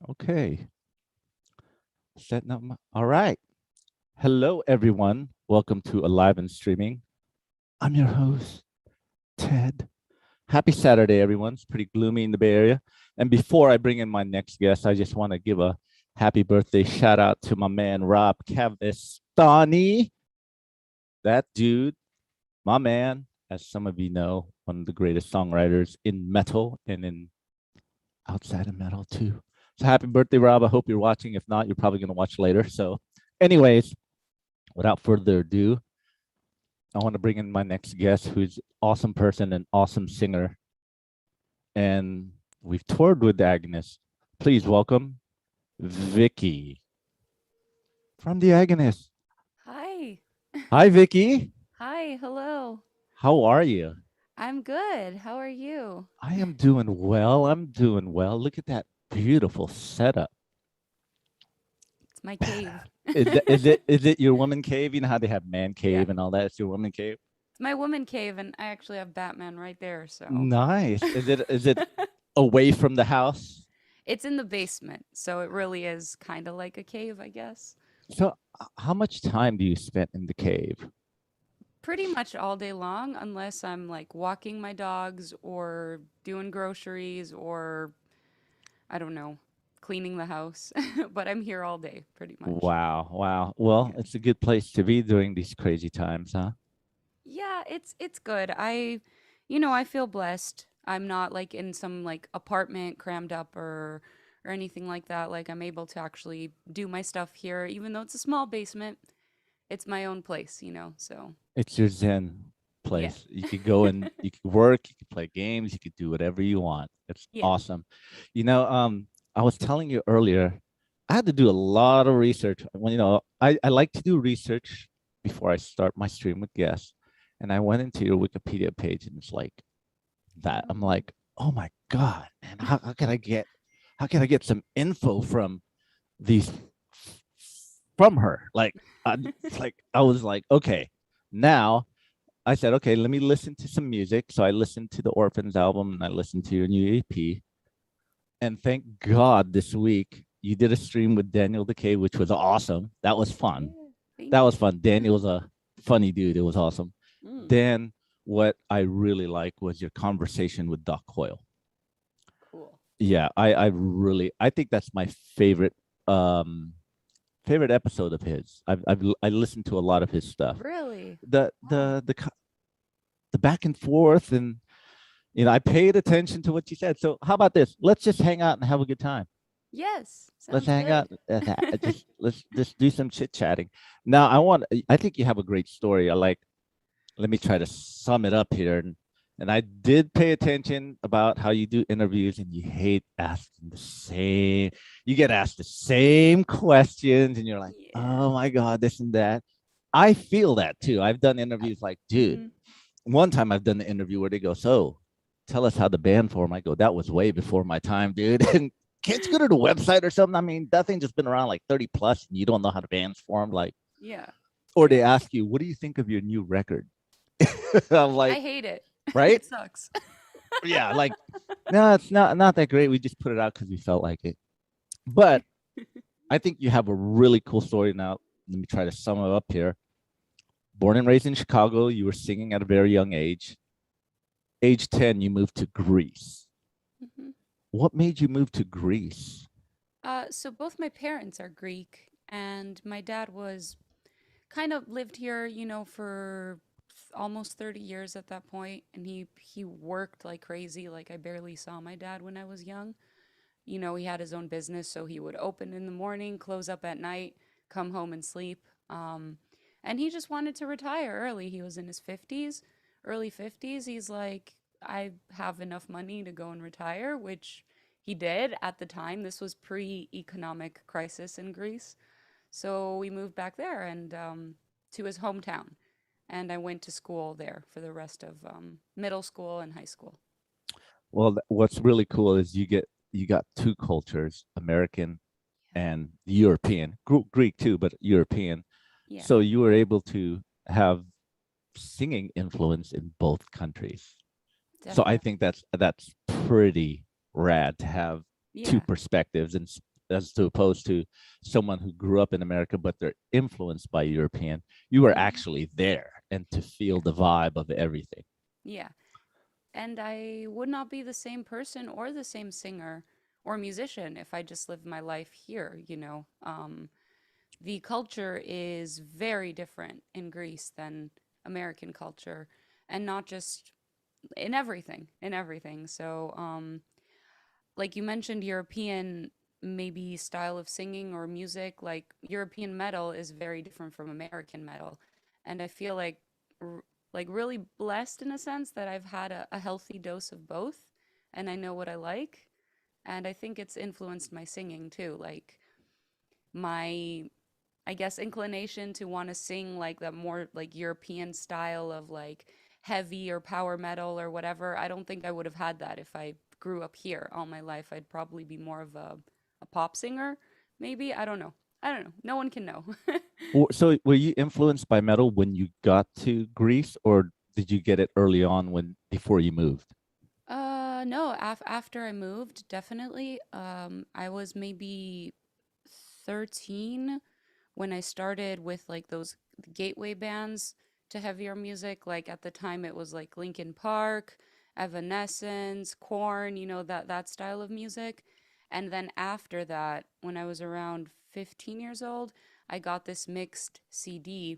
Okay. Setting up all right. Hello, everyone. Welcome to Alive and Streaming. I'm your host, Ted. Happy Saturday, everyone. It's pretty gloomy in the Bay Area. And before I bring in my next guest, I just want to give a happy birthday shout out to my man, Rob Cavestani. That dude, my man, as some of you know, one of the greatest songwriters in metal and in outside of metal too. So happy birthday, Rob. I hope you're watching. If not, you're probably going to watch later. So, anyways, without further ado, I want to bring in my next guest, who's an awesome person and awesome singer. And we've toured with the Agonist. Please welcome Vicky from the Agonist. Hi. Hi, Vicky. Hi. Hello. How are you? I'm good. How are you? I am doing well. I'm doing well. Look at that beautiful setup. It's my cave. Is it your woman cave? You know how they have man Yeah. cave and all that? It's your woman cave. It's my woman cave, and I actually have Batman right there. So Nice. Is it away from the house? it's in the basement. So it really is kind of like a cave, I guess. So how much time do you spend in the cave? Pretty much all day long, unless I'm like walking my dogs or doing groceries or I don't know, cleaning the house. But I'm here all day, pretty much. Wow, wow. Well, Yeah. it's a good place to be during these crazy times, huh? Yeah, it's good. I feel blessed. I'm not like in some like apartment crammed up or anything like that. Like I'm able to actually do my stuff here, even though it's a small basement. It's my own place. So It's your Zen yeah, place. You could go and you could work, you could play games, you could do whatever you want. It's yeah. awesome. You know, I was telling you earlier, I had to do a lot of research. I like to do research before I start my stream with guests. And I went into your Wikipedia page and it's like that. I'm Oh. like, oh my God, man, how can I get some info from these from her? I was like, okay, now I said, okay, let me listen to some music. So I listened to the Orphans album and I listened to your new EP. And thank God this week you did a stream with Daniel Decay, which was awesome. That was fun. Yeah. That Thank was you. fun. Daniel's a funny dude. It was awesome. Mm, Then what I really liked was your conversation with Doc Hoyle. cool. Yeah, I think that's my um favorite episode of his. I listened to a lot of his stuff. Really? The Wow. the the the back and forth, and I paid attention to what you said. So how about this? Let's just hang out and have a good time. Yes. Let's Sounds hang out. good. Just let's just do some chit chatting. Now I think you have a great story. Let me try to sum it up here. And I did pay attention about how you do interviews and you hate asking you get asked the same questions and you're like, Yeah. oh my God, this and that. I feel that too. I've done interviews like, dude, Mm-hmm. one time I've done the interview where they go, so tell us how the band formed. I go, that was way before my time, dude. And can't you go to the website or something? I mean, that thing just been around like 30 plus and you don't know how the band's formed. Like, Yeah. or they Yeah. ask you, what do you think of your new record? I'm I like, hate it. right? It sucks. Yeah, like, no, it's not that great. We just put it out because we felt like it. But I think you have a really cool story now. Let me try to sum it up here. Born and raised in Chicago, you were singing at a very young age. Age 10, you moved to Greece. Mhm. What made you move to Greece? So both my parents are Greek, and my dad was kind of lived here, for almost 30 years at that point, and he worked like crazy. Like I barely saw my dad when I was young. He had his own business, so he would open in the morning, close up at night, come home and sleep. And he just wanted to retire early. He was in his 50s, early 50s. He's like, I have enough money to go and retire, which he did at the time. This was pre-economic crisis in Greece. So we moved back there and to his hometown. And I went to school there for the rest of middle school and high school. Well, what's really cool is you got two cultures, American and European, Greek too, but European. Yeah, So you were able to have singing influence in both countries. So I think definitely. that's pretty rad to have two Yeah. perspectives. And as to opposed to someone who grew up in America, but they're influenced by European. You were Hmm. actually there and to feel Yeah. the vibe of everything. Yeah. And I would not be the same person or the same singer or musician if I just lived my life here, you know. The culture is very different in Greece than American culture, and not just in everything. So, like you mentioned, European maybe style of singing or music, like European metal is very different from American metal. And I feel r- like really blessed in a sense that I've had a healthy dose of both and I know what I like. And I think it's influenced my singing too. Like my I guess inclination to want to sing like that more like European style of like heavy or power metal or whatever. I don't think I would have had that if I grew up here all my life. I'd probably be more of a pop singer, maybe. I don't know. I don't know. No one can know. So were you influenced by metal when you got to Greece, or did you get it early on when before you moved? No, after I moved, definitely. I was maybe 13 when I started with like those gateway bands to heavier music. Like at the time, it was like Linkin Park, Evanescence, Korn, you know, that style of music. And then after that, when I was around 15 years old, I got this mixed CD.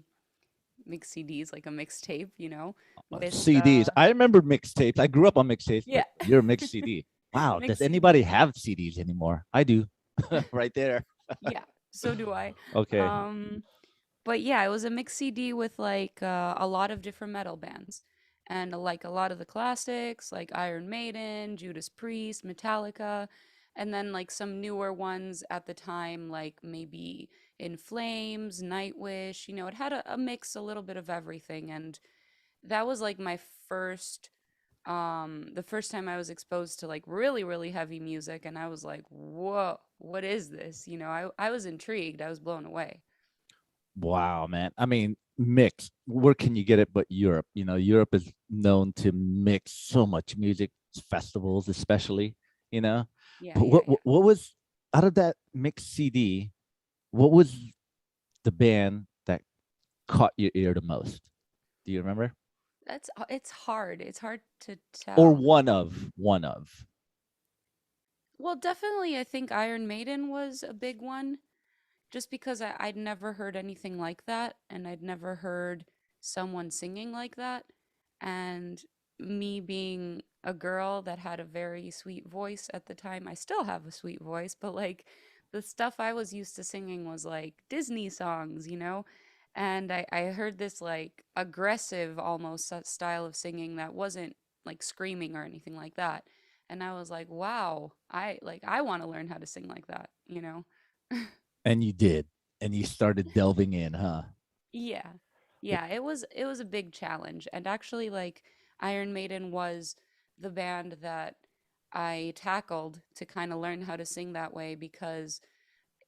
Mixed CDs, like a mixtape, you know, with CDs. I remember mixtapes. I grew up on mixtapes, yeah, but you're a mixed CD. Wow. Does mixed anybody CDs. have CDs anymore? I do. Right there. Yeah, so do I. Okay. Um, But yeah, it was a mix CD with like a lot of different metal bands and like a lot of the classics like Iron Maiden, Judas Priest, Metallica, and then like some newer ones at the time like maybe In Flames, Nightwish. You know, it had a mix, a little bit of everything, and that was like my first the first time I was exposed to like really really heavy music, and I was like, "Whoa, what is this?" You know, I was intrigued. I was blown away. Wow, man. I mean, mix. Where can you get it but Europe? You know, Europe is known to mix so much music, festivals especially, you know. Yeah, But yeah, yeah. what was out of that mixed CD, what was the band that caught your ear the most? Do you remember? It's hard. It's hard to Or tell. one of. Well, definitely I think Iron Maiden was a big one just because I'd never heard anything like that and I'd never heard someone singing like that. And me being a girl that had a very sweet voice at the time, I still have a sweet voice, but like the stuff I was used to singing was like Disney songs, you know? And I heard this like aggressive almost style of singing that wasn't like screaming or anything like that. And I was like, wow, I want to learn how to sing like that, you know? And you did. And you started delving in, huh? Yeah. Yeah, it was a big challenge. And actually like Iron Maiden was the band that I tackled to kind of learn how to sing that way because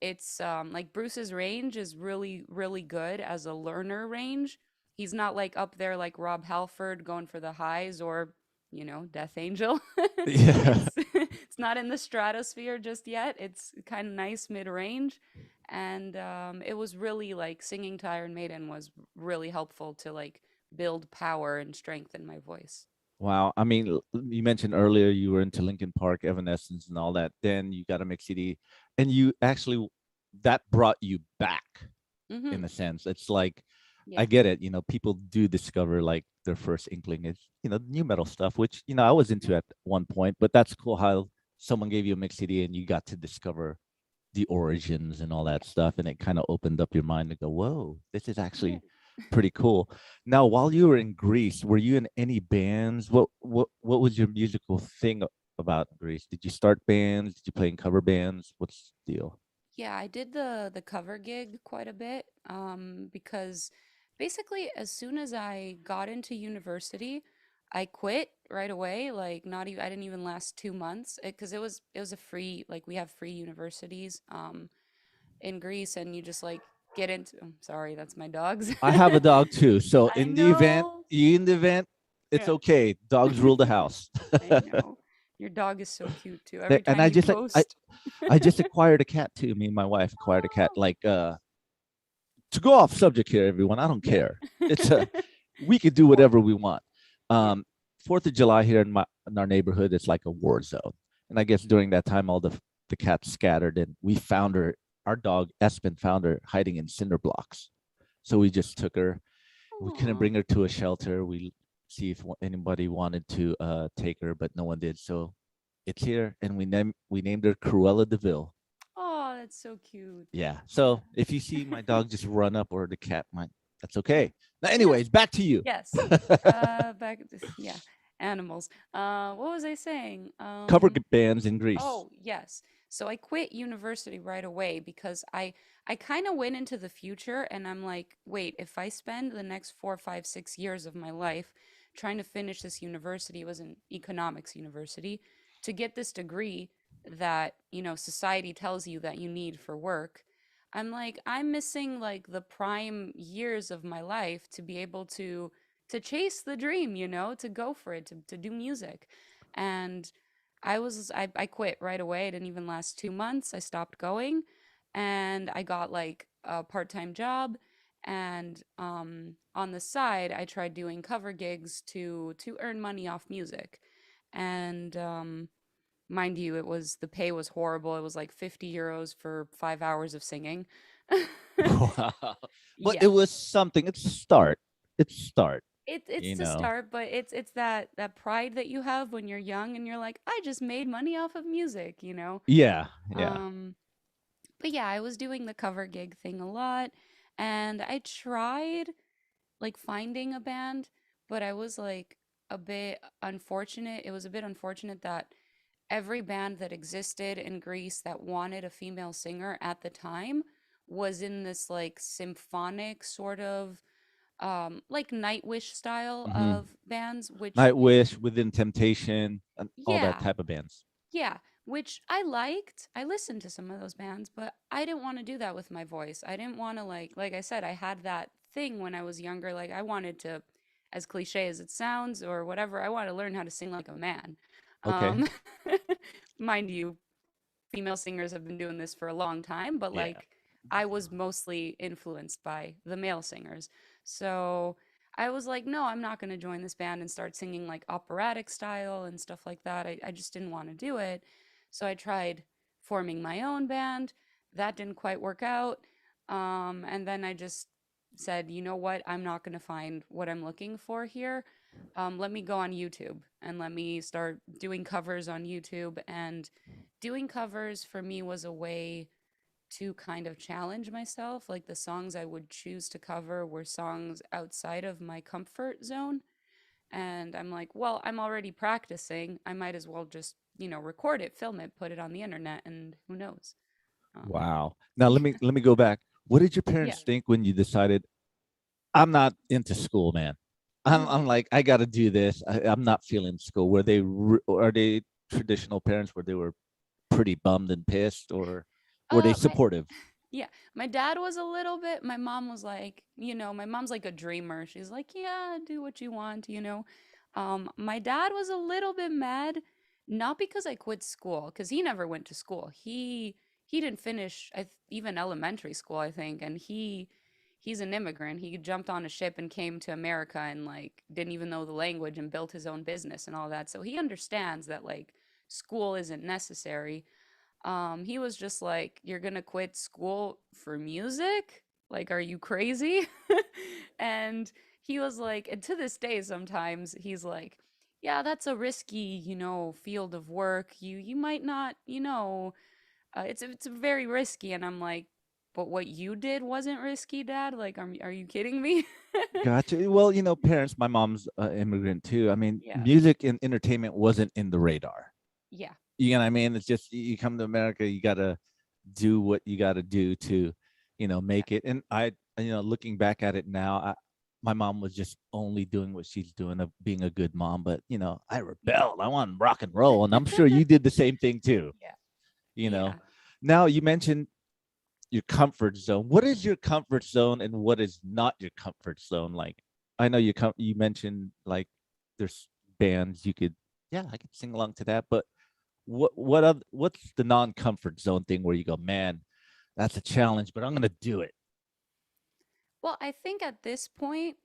it's like Bruce's range is really really good as a learner range. He's not like up there like Rob Halford going for the highs or, you know, Death Angel. Yeah. It's not in the stratosphere just yet. It's kind of nice mid-range. And it was really like singing to Iron Maiden was really helpful to like build power and strength in my voice. Wow. I mean, you mentioned earlier you were into Linkin Park, Evanescence, and all that. Then you got a mix CD, and you actually that brought you back Mm-hmm. in a sense. It's like I Yeah. get it. You know, people do discover like their first inkling is new metal stuff, which I was into at one point. But that's cool how someone gave you a mix CD and you got to discover the origins and all that stuff, and it kind of opened up your mind to go, whoa, this is Yeah. actually pretty cool. Now, while you were in Greece, were you in any bands? What was your musical thing about Greece? Did you start bands? Did you play in cover bands? What's the deal? Yeah, I did the cover gig quite a bit because basically as soon as I got into university, I quit right away. Like not even I didn't even last 2 months because it was a free like we have free universities in Greece and you just like get into. I'm sorry, that's my dogs. I have a dog too, so I in the event know. you in the event, it's Yeah. okay. Dogs rule the house. I know. Your dog is so cute too. That- Every and time you post. I just acquired a cat too. Me and my wife acquired a cat. Oh, Like to go off subject here, everyone. I don't yeah. care. It's a we could do War. whatever we want. Yeah. Um, Fourth of July here in our neighborhood, it's like a war zone. And I guess during that time, all the cats scattered, and we found her. Our dog Espen found her hiding in cinder blocks. So we just took her. We couldn't Aw. bring her to a shelter. We see if anybody wanted to take her, but no one did. So it's here, and we named her Cruella Deville. Oh, that's so cute. Yeah. Yeah. So if you see my dog just run up or the cat might, that's Yeah. okay. Now, Yeah. anyways, back to you. Yes. Back yeah. Animals. What was I saying? Cover bands in Greece. Oh, yes. So I quit university right away because I kind of went into the future and I'm like, wait, if I spend the next 4, 5, 6 years of my life trying to finish this university, it was an economics university, to get this degree that, society tells you that you need for work. I'm like, I'm missing like the prime years of my life to be able to chase the dream, to go for it, to do music. And I quit right away. It didn't even last 2 months. I stopped going and I got like a part-time job. And on the side, I tried doing cover gigs to earn money off music. And mind you, the pay was horrible. It was like 50 euros for 5 hours of singing. Wow. But it Yeah. was something. It's a start. It's a start, It's you to know. start, but it's that pride that you have when you're young and you're like, I just made money off of music. Yeah, yeah. Um, but yeah, I was doing the cover gig thing a lot, and I tried like finding a band, but I was like a bit unfortunate. It was a bit unfortunate that every band that existed in Greece that wanted a female singer at the time was in this like symphonic sort of like Nightwish style Hmm. of bands, which Nightwish, Within Temptation, and all that yeah, type of bands. yeah, which I liked. I listened to some of those bands, but I didn't want to do that with my voice. I didn't want to like I said, I had that thing when I was younger. Like I wanted to, as cliche as it sounds or whatever, I wanted to learn how to sing like a man. Okay. Um, mind you, female singers have been doing this for a long time, but Yeah. like I was mostly influenced by the male singers. So I was like, no, I'm not going to join this band and start singing like operatic style and stuff like that. I just didn't want to do it. So I tried forming my own band. That didn't quite work out. And then I just said, you know what? I'm not going to find what I'm looking for here. Let me go on YouTube and let me start doing covers on YouTube. And doing covers for me was a way to kind of challenge myself. Like the songs I would choose to cover were songs outside of my comfort zone. And I'm like, well, I'm already practicing. I might as well just, record it, film it, put it on the internet, and who knows? Um, Wow. Now let me go back. What did your yeah. parents think when you decided I'm not into school, man? I'm Mm. like I got to do this. I'm not feeling school. Are they traditional parents where they were pretty bummed and pissed, or were they My supportive? Yeah, my dad was a little bit. My mom was like, my mom's like a dreamer. She's like, yeah, do what you want. My dad was a little bit mad, not because I quit school, because he never went to school. He didn't finish even elementary school, I think, and he's an immigrant. He jumped on a ship and came to America and like didn't even know the language and built his own business and all that. So he understands that like school isn't necessary. He was just like, "You're gonna quit school for music? Like, are you crazy?" And he was like, and to this day, sometimes he's like, "Yeah, that's a risky, field of work. You might not, it's very risky." And I'm like, "But what you did wasn't risky, Dad. Like, are you kidding me?" Gotcha. Well, parents. My mom's immigrant too. I mean, Yeah, music and entertainment wasn't in the radar. yeah, You know what I mean? It's just you come to America, you gotta do what you gotta do to, yeah, make it. And looking back at it now, my mom was just only doing what she's doing of being a good mom. But I yeah, rebelled. I wanted rock and roll, and I'm sure you did the same thing too. yeah, You know. yeah. Now you mentioned your comfort zone. What is your comfort zone, and what is not your comfort zone? Like, I know you mentioned like there's bands you could yeah, I can sing along to that. But what's the non-comfort zone thing where you go, man, that's a challenge, but I'm gonna do it. Well, I think at this point,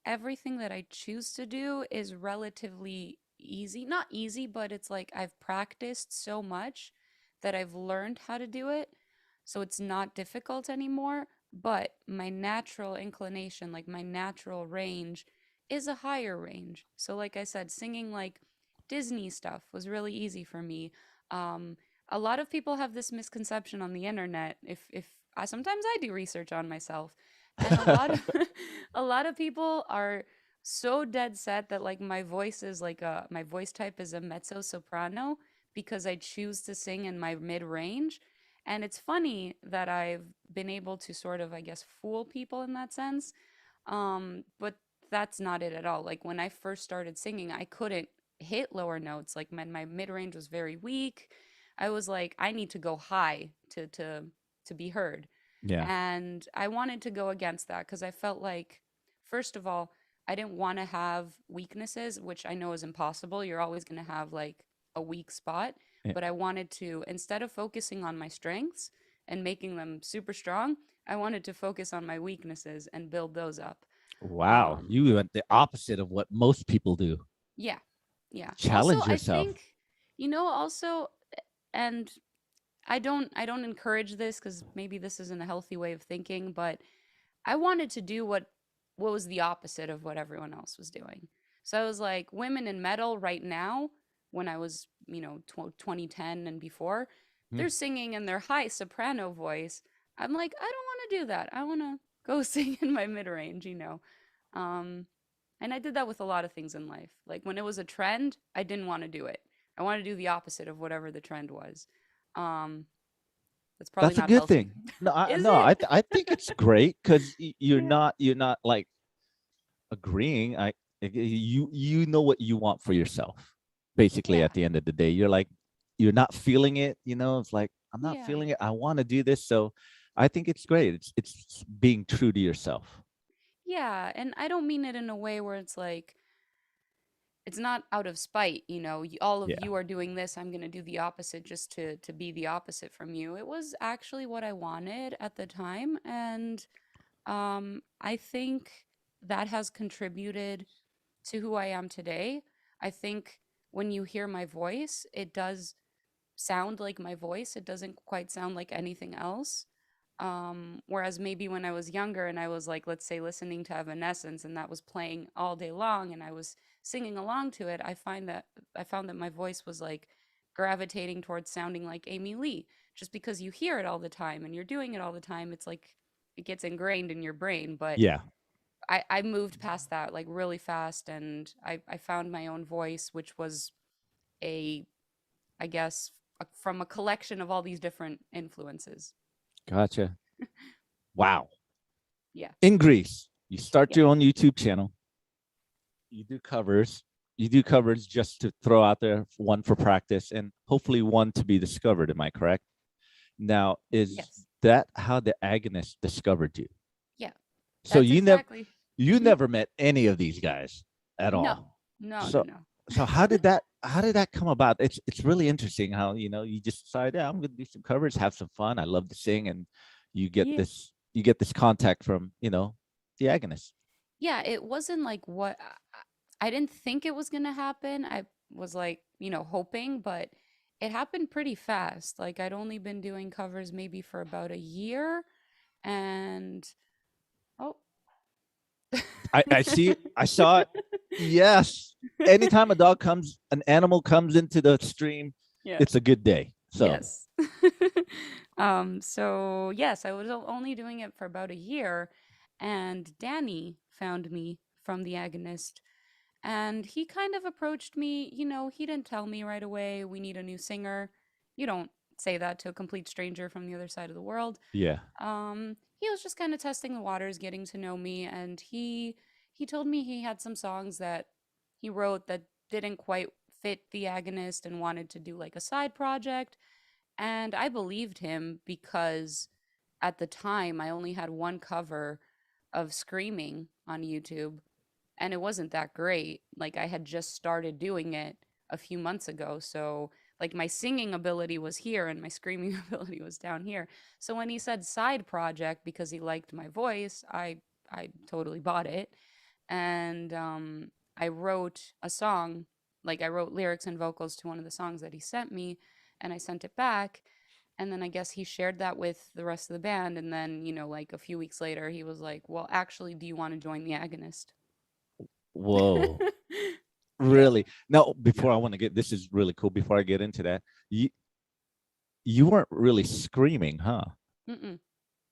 everything that I choose to do is relatively easy. Not easy, but it's like I've practiced so much that I've learned how to do it. So it's not difficult anymore. But my natural inclination, like my natural range, is a higher range. So, like I said, singing like Disney stuff was really easy for me. Um, a lot of people have this misconception on the internet. If I sometimes I do research on myself, and a lot of a lot of people are so dead set that like my voice is like a my voice type is a mezzo soprano because I choose to sing in my mid range. And it's funny that I've been able to sort of, I guess, fool people in that sense. But that's not it at all. Like when I first started singing, I couldn't hit lower notes. Like my mid range was very weak. I was like, I need to go high to be heard. Yeah, And I wanted to go against that because I felt like, first of all, I didn't want to have weaknesses, which I know is impossible. You're always going to have like a weak spot. yeah. But I wanted to, instead of focusing on my strengths and making them super strong, I wanted to focus on my weaknesses and build those up. Wow, Um, you went the opposite of what most people do. yeah, yeah. Also, Challenge I yourself. think, also, and I don't encourage this because maybe this isn't a healthy way of thinking, but I wanted to do what was the opposite of what everyone else was doing. So I was like, women in metal right now, when I was, 2010 and before, Hmm. they're singing in their high soprano voice. I'm like, I don't want to do that. I want to go sing in my mid range. Um, and I did that with a lot of things in life. Like when it was a trend, I didn't want to do it. I want to do the opposite of whatever the trend was. Um, that's probably That's a not good healthy. thing. No, I Is no, it? I think it's great because you're Yeah. not like agreeing. You know what you want for yourself. Basically, Yeah. at the end of the day, you're like you're not feeling it. It's like I'm not Yeah. feeling it. I want to do this, so I think it's great. It's being true to yourself. Yeah, and I don't mean it in a way where it's like it's not out of spite, all of Yeah, you are doing this, I'm going to do the opposite just to be the opposite from you. It was actually what I wanted at the time, and I think that has contributed to who I am today. I think when you hear my voice, it does sound like my voice. It doesn't quite sound like anything else. Whereas maybe when I was younger and I was like, let's say, listening to Evanescence and that was playing all day long and I was singing along to it, I found that my voice was like gravitating towards sounding like Amy Lee. Just because you hear it all the time and you're doing it all the time, it's like it gets ingrained in your brain. But yeah, I moved past that like really fast and I found my own voice, which was a I guess, from a collection of all these different influences. gotcha. Wow. Yeah. In Greece, you start Yep. your own YouTube channel. You do covers. You do covers just to throw out there, one for practice, and hopefully one to be discovered. Am I correct? Now, is Yes. that how the agonist discovered you? Yeah. So That's exactly. you Mhm. never met any of these guys at No. all. No, no, So no. how did that come about? It's really interesting how you just decide, yeah, I'm gonna do some covers, have some fun. I love to sing, and Yeah. you get this contact from the agonist. Yeah, it wasn't like what I didn't think it was going to happen. I was like, hoping, but it happened pretty fast. Like I'd only been doing covers maybe for about a year and oh. I see it. I saw it. Yes. Anytime an animal comes into the stream, Yeah. it's a good day. So Yes. So yes, I was only doing it for about a year, and Danny found me from the agonist, and he kind of approached me. He didn't tell me right away, we need a new singer. You don't say that to a complete stranger from the other side of the world. yeah. He was just kind of testing the waters, getting to know me, and he told me he had some songs that he wrote that didn't quite fit the agonist and wanted to do like a side project. And I believed him because at the time I only had one cover of Screaming on YouTube and it wasn't that great. Like I had just started doing it. a few months ago. So like my singing ability was here and my screaming ability was down here. So when he said side project because he liked my voice, I totally bought it. And I wrote a song, like I wrote lyrics and vocals to one of the songs that he sent me, and I sent it back. And then I guess he shared that with the rest of the band. And then, like a few weeks later, he was like, well, actually, do you want to join the Agonist? Whoa. Yeah. Really? Now, before I want to get this is really cool. Before I get into that, you weren't really screaming, huh? Mm-mm.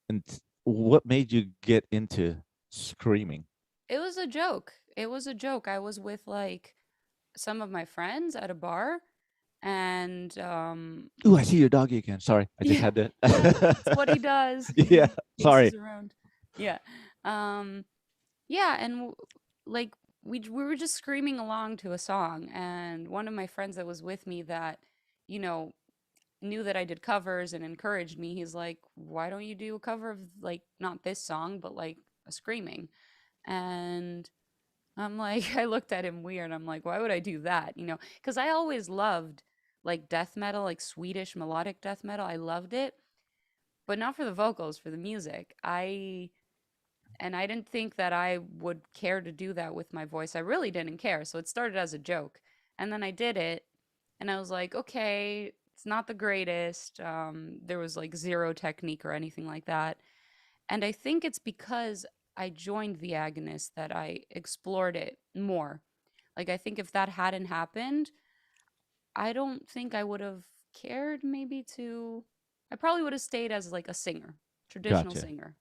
And what made you get into screaming? It was a joke. It was a joke. I was with like some of my friends at a bar, and Ooh, I see your doggy again. Sorry, I just yeah, had to. that's what he does. Yeah, He sorry. chases around. Yeah. Um, yeah, and like we were just screaming along to a song, and one of my friends that was with me that, you know, knew that I did covers and encouraged me. He's like, "Why don't you do a cover of like not this song, but like a screaming?" And I'm like, I looked at him weird. I'm like, why would I do that? Because I always loved like death metal, like Swedish melodic death metal. I loved it, but not for the vocals, for the music. I didn't think that I would care to do that with my voice. I really didn't care. So it started as a joke. And then I did it, and I was like, okay, it's not the greatest. There was like zero technique or anything like that. And I think it's because I joined the agonist that I explored it more. Like, I think if that hadn't happened, I don't think I would have cared maybe to. I probably would have stayed as like a singer, traditional Gotcha. singer.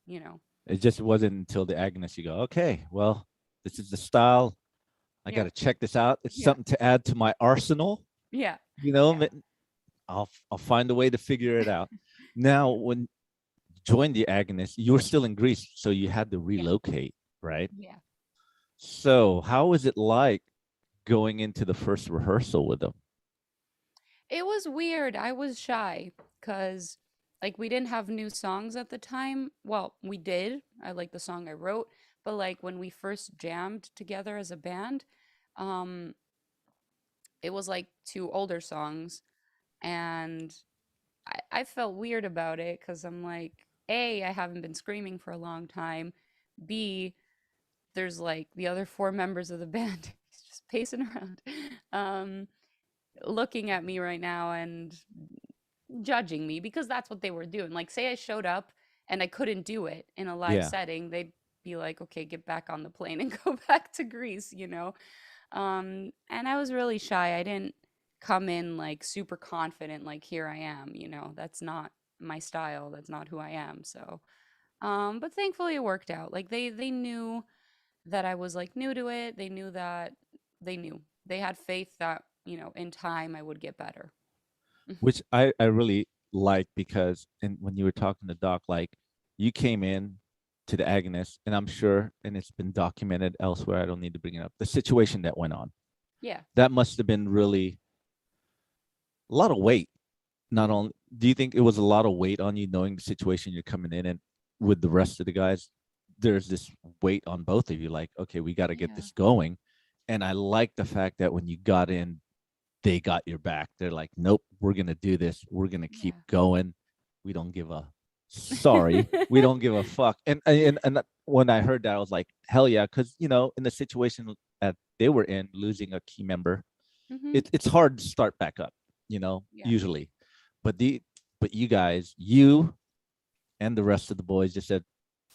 It just wasn't until the Agnes you go, okay, well, this is the style. I got Yeah. to check this out. It's Yeah. something to add to my arsenal. Yeah. You know, Yeah. I'll find a way to figure it out. Now, when you joined the Agnes, you were still in Greece, so you had to Yeah. relocate, right? Yeah. So, how was it like going into the first rehearsal with them? It was weird. I was shy because, like, we didn't have new songs at the time. Well, we did. I like the song I wrote, but like when we first jammed together as a band, um, it was like two older songs, and I felt weird about it because I'm like, A, I haven't been screaming for a long time. B, there's like the other four members of the band. He's just pacing around. Um, Looking at me right now and judging me because that's what they were doing. Like, say I showed up and I couldn't do it in a live Yeah, setting, they'd be like, okay, get back on the plane and go back to Greece. And I was really shy. I didn't come in like super confident, like, here I am. That's not my style. That's not who I am. So, but thankfully it worked out. Like, they knew that I was like new to it. They knew that they knew. They had faith that, in time I would get better. which I really like because and when you were talking to Doc, like you came in to the Agnes, and I'm sure, and it's been documented elsewhere. I don't need to bring it up. The situation that went on Yeah. that must have been really a lot of weight. Not only do you think it was a lot of weight on you knowing the situation you're coming in and with the rest of the guys, there's this weight on both of you. Like, okay, we got to get Yeah. this going. And I like the fact that when you got in, they got your back. They're like, nope, we're gonna do this. We're gonna keep Yeah. going. We don't give a sorry. We don't give a fuck. And when I heard that, I was like, hell yeah, because in the situation that they were in, losing a key member, Mhm. it's hard to start back up. Yeah. Usually, but you guys, you and the rest of the boys just said,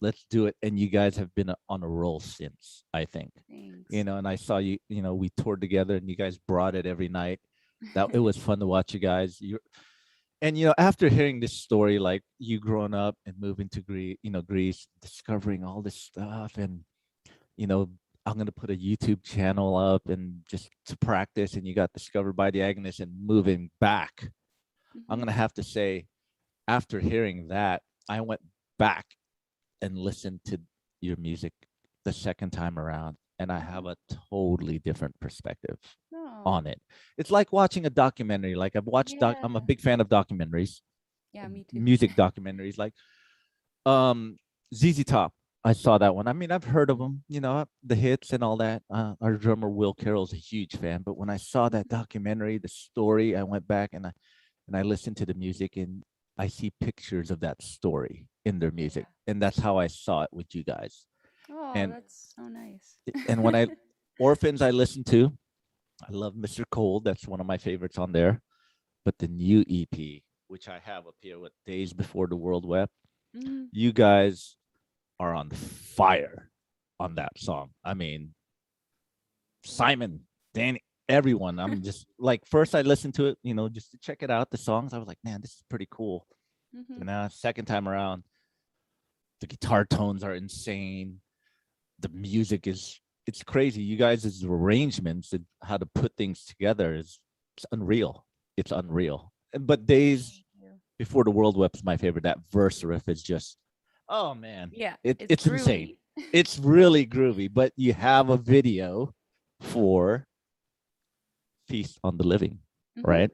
let's do it. And you guys have been on a roll since, I think. Thanks. And I saw you, we toured together and you guys brought it every night. That it was fun to watch you guys. And after hearing this story, like you growing up and moving to Greece, discovering all this stuff, and you know, I'm gonna put a YouTube channel up and just to practice, and you got discovered by the Agnes and moving back. I'm Mhm. gonna have to say, after hearing that, I went back and listened to your music the second time around, and I Mhm. have a totally different perspective Oh. on it. It's like watching a documentary. Like I'm a Yeah. big fan of documentaries, Yeah, me too. music documentaries, like ZZ Top. I saw that one. I mean, I've heard of them, the hits and all that. Our drummer Will Carroll's a huge fan, but when I saw that Mhm. documentary, the story, I went back and I listened to the music, and I see pictures of that story in their music, Yeah. and that's how I saw it with you guys. Oh, And that's so nice. and when I Orphans, I listened to. I love Mr. Cold. That's one of my favorites on there. But the new EP, which I have up here with Days Before the World Wept, Mhm. you guys are on fire on that song. I mean, Simon, Danny, everyone. I'm just like, first I listened to it, just to check it out, the songs. I was like, man, this is pretty cool. Mhm. And now, second time around, the guitar tones are insane. The music is, it's crazy. You guys' arrangements and how to put things together is, it's unreal. It's unreal. But Days Thank you. Before the World Wep's my favorite. That verse riff is just, oh man, Yeah, it, it's it's insane. groovy. It's really groovy. But you have a video for Feast on the Living, Mhm. right?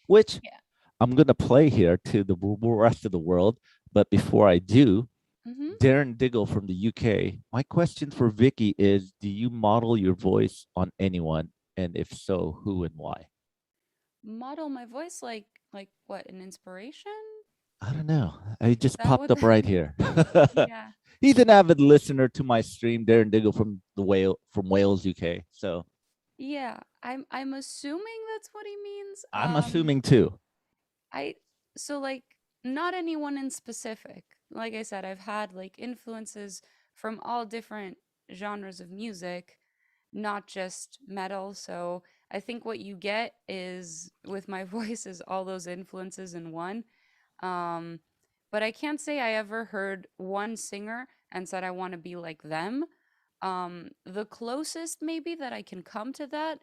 Which Yeah. I'm gonna play here to the rest of the world. But before I do, Mhm. Darren Diggle from the UK. My question for Vicky is: do you model your voice on anyone, and if so, who and why? Model my voice like what, an inspiration? I don't know. It Is just that popped what up that right means? here. Yeah. He's an avid listener to my stream, Darren Diggle from Wales, UK. So Yeah. I'm assuming that's what he means. I'm assuming too. I so like not anyone in specific. Like I said, I've had like influences from all different genres of music, not just metal. So I think what you get is with my voice is all those influences in one. Um, but I can't say I ever heard one singer and said I want to be like them. The closest maybe that I can come to that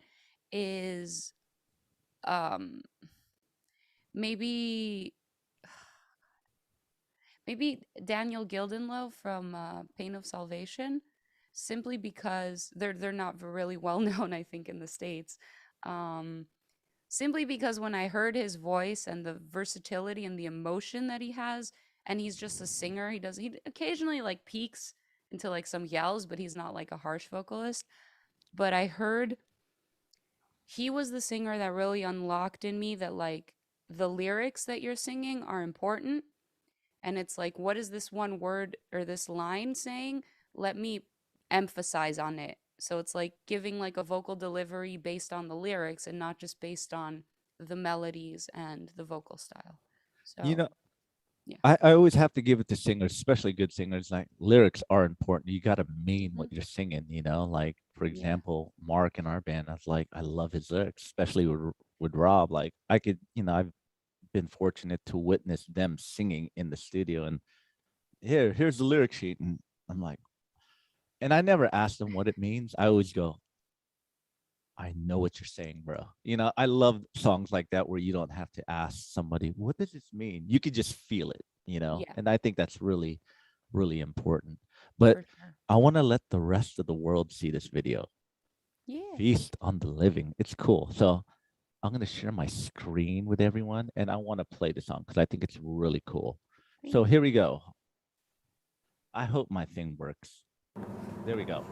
is um, maybe maybe Daniel Gildenlow from Pain of Salvation, simply because they're not really well known, I think, in the states. Um, Simply because when I heard his voice and the versatility and the emotion that he has, and he's just a singer, he occasionally like peaks into like some yells, but he's not like a harsh vocalist. But I heard he was the singer that really unlocked in me that like the lyrics that you're singing are important, and it's like, what is this one word or this line saying? Let me emphasize on it. So it's like giving like a vocal delivery based on the lyrics and not just based on the melodies and the vocal style. You So know, yeah. I always have to give it to singers, especially good singers. Like, lyrics are important. You got to mean Hmm. what you're singing. Like, for Yeah. example, Mark in our band. I was like, I love his lyrics, especially with Rob. Like, I could, I've been fortunate to witness them singing in the studio, and here's the lyric sheet, and I'm like, and I never ask them what it means. I always go, I know what you're saying, bro. I love songs like that where you don't have to ask somebody, what does this mean? You could just feel it. Yeah, And I think that's really, really important. But for sure. I want to let the rest of the world see this video. Yeah. Feast on the Living. It's cool. So I'm going to share my screen with everyone, and I want to play the song because I think it's really cool. So Thank here we you. go. I hope my thing works. There we go.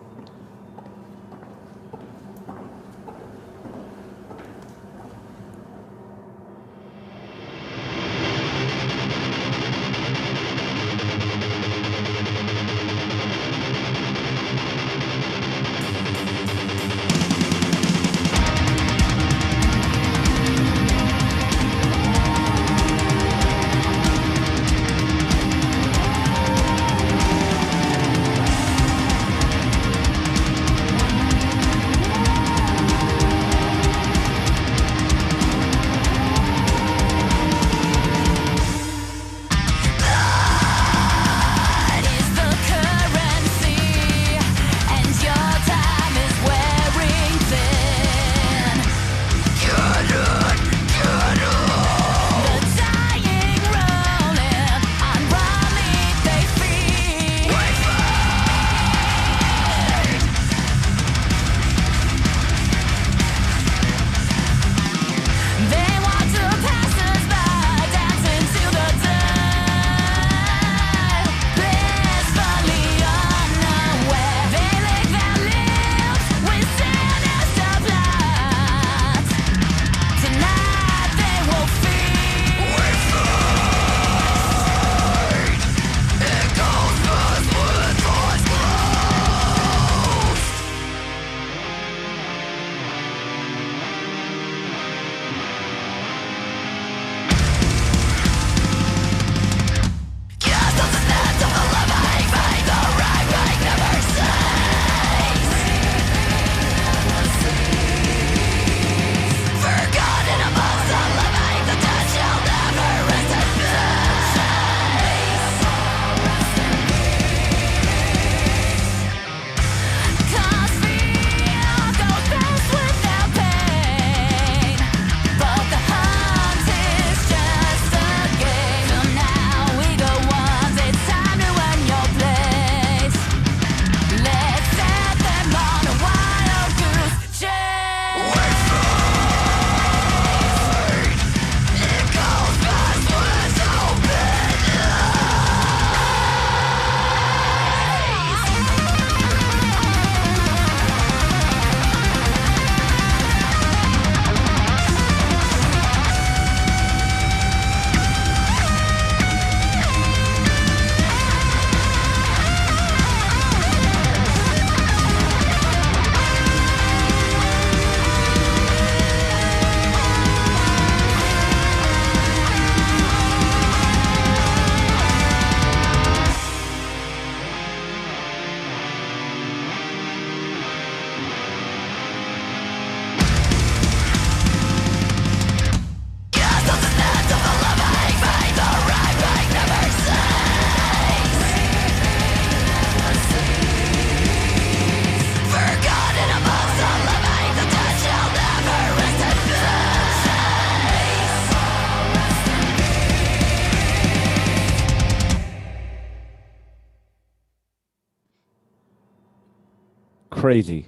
Crazy.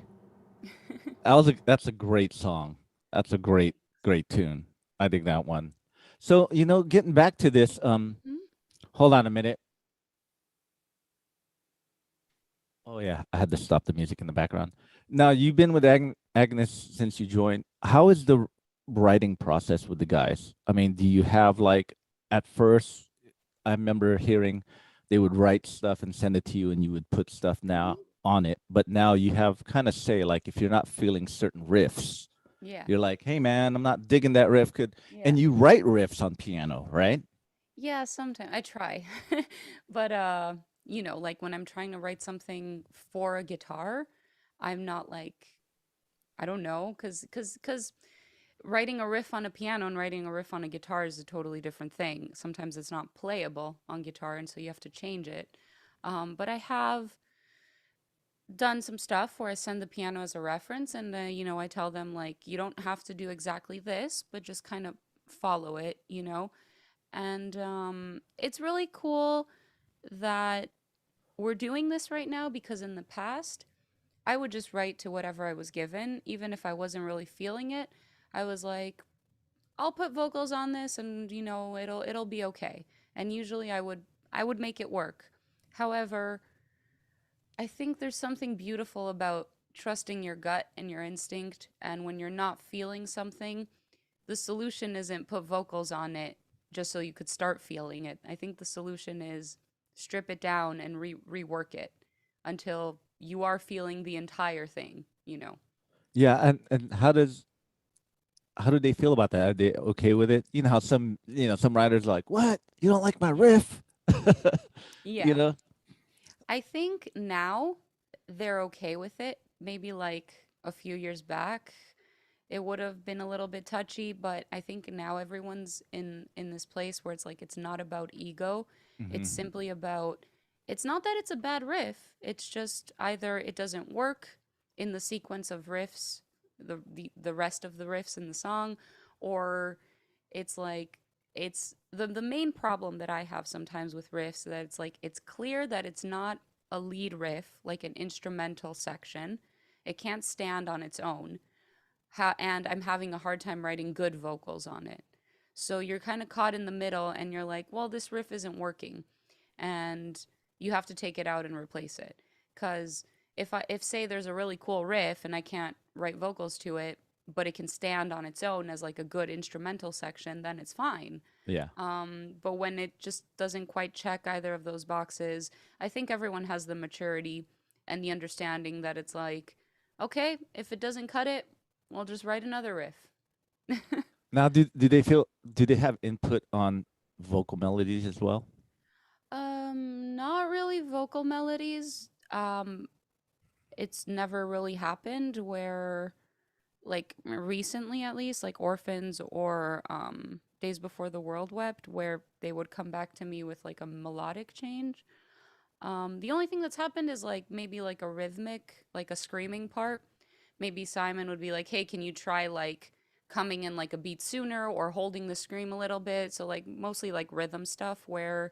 That's a great song. That's a great tune. I dig that one. So, getting back to this, Mhm. hold on a minute. Oh yeah, I had to stop the music in the background. Now, you've been with Agnes since you joined. How is the writing process with the guys? I mean, do you have like at first I remember hearing they would write stuff and send it to you and you would put stuff now Mhm. on it, but now you have kind of say like if you're not feeling certain riffs, Yeah. you're like, "Hey man, I'm not digging that riff." Yeah. And you write riffs on piano, right? Yeah, sometimes I try. But like when I'm trying to write something for a guitar, I'm not like I don't know, cuz writing a riff on a piano and writing a riff on a guitar is a totally different thing. Sometimes it's not playable on guitar and so you have to change it. But I have done some stuff where I send the piano as a reference and I tell them like you don't have to do exactly this, but just kind of follow it. And it's really cool that we're doing this right now because in the past, I would just write to whatever I was given, even if I wasn't really feeling it. I was like, I'll put vocals on this and it'll be okay. And usually I would make it work. However, I think there's something beautiful about trusting your gut and your instinct and when you're not feeling something, the solution isn't put vocals on it just so you could start feeling it. I think the solution is strip it down and rework it until you are feeling the entire thing. Yeah, and how do they feel about that? Are they okay with it? You know how some writers are like, "What? You don't like my Yeah. riff?" you Yeah. know? I think now they're okay with it. Maybe like a few years back, it would have been a little bit touchy, but I think now everyone's in this place where it's like it's not about ego. It's Hmm. simply about it's not that it's a bad riff. It's just either it doesn't work in the sequence of riffs, the rest of the riffs in the song, or it's like it's the main problem that I have sometimes with riffs that it's like it's clear that it's not a lead riff like an instrumental section. It can't stand on its own and I'm having a hard time writing good vocals on it. So you're kind of caught in the middle and you're like, well, this riff isn't working. And you have to take it out and replace it. Cuz if say there's a really cool riff and I can't write vocals to it, but it can stand on its own as like a good instrumental section, then it's fine. Yeah. But when it just doesn't quite check either of those boxes, I think everyone has the maturity and the understanding that it's like, okay, if it doesn't cut it, we'll just write another riff. Now, do they have input on vocal melodies as well? Not really vocal melodies. It's never really happened where, like, recently at least, like Orphans or Days Before the World Wept, where they would come back to me with like a melodic change. The only thing that's happened is like maybe like a rhythmic, like a screaming part. Maybe Simon would be like, "Hey, can you try like coming in like a beat sooner or holding the scream a little bit?" So like mostly like rhythm stuff where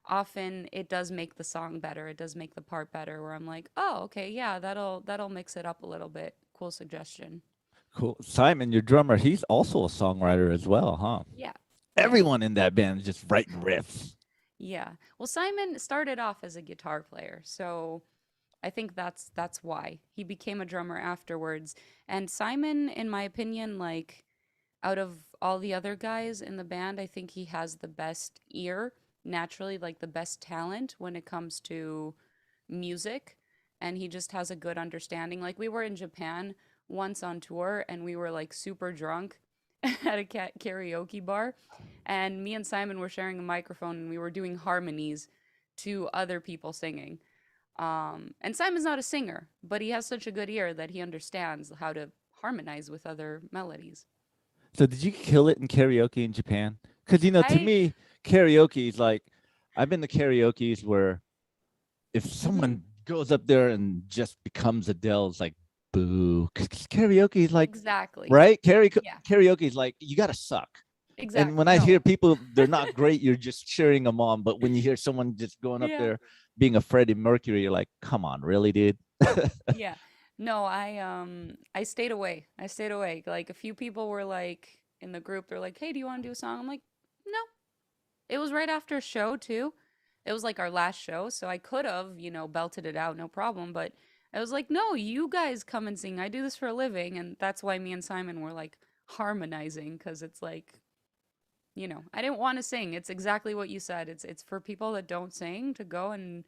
often it does make the song better. It does make the part better where I'm like, "Oh, okay, yeah, that'll mix it up a little bit." Cool suggestion. Cool. Simon, your drummer, he's also a songwriter as well, huh? Yeah. Yeah. Everyone in that band is just writing riffs. Yeah. Well, Simon started off as a guitar player, so I think that's why he became a drummer afterwards. And Simon, in my opinion, like out of all the other guys in the band, I think he has the best ear, naturally, like the best talent when it comes to music. And he just has a good understanding. Like, we were in Japan once on tour and we were like super drunk at a karaoke bar. And me and Simon were sharing a microphone and we were doing harmonies to other people singing. And Simon's not a singer, but he has such a good ear that he understands how to harmonize with other melodies. So did you kill it in karaoke in Japan? Because to I me, karaoke is like I've been to karaoke's where if mhm, someone goes up there and just becomes Adele, it's like boo. 'Cause karaoke is like exactly. right. Yeah, Karaoke is like you gotta suck. And when exactly. I hear No. people, they're not great. You're just cheering them on. But when you hear someone just going up Yeah. there being a Freddie Mercury, you're like, come on, really, dude? Yeah. No, I stayed away. I stayed away. Like a few people were like in the group, they're like, "Hey, do you want to do a song?" I'm like, "No." It was right after a show too. It was like our last show, so I could have, belted it out, no problem, but I was like, "No, you guys come and sing. I do this for a living." And that's why me and Simon were like harmonizing because it's like, I didn't want to sing. It's exactly what you said. It's for people that don't sing to go and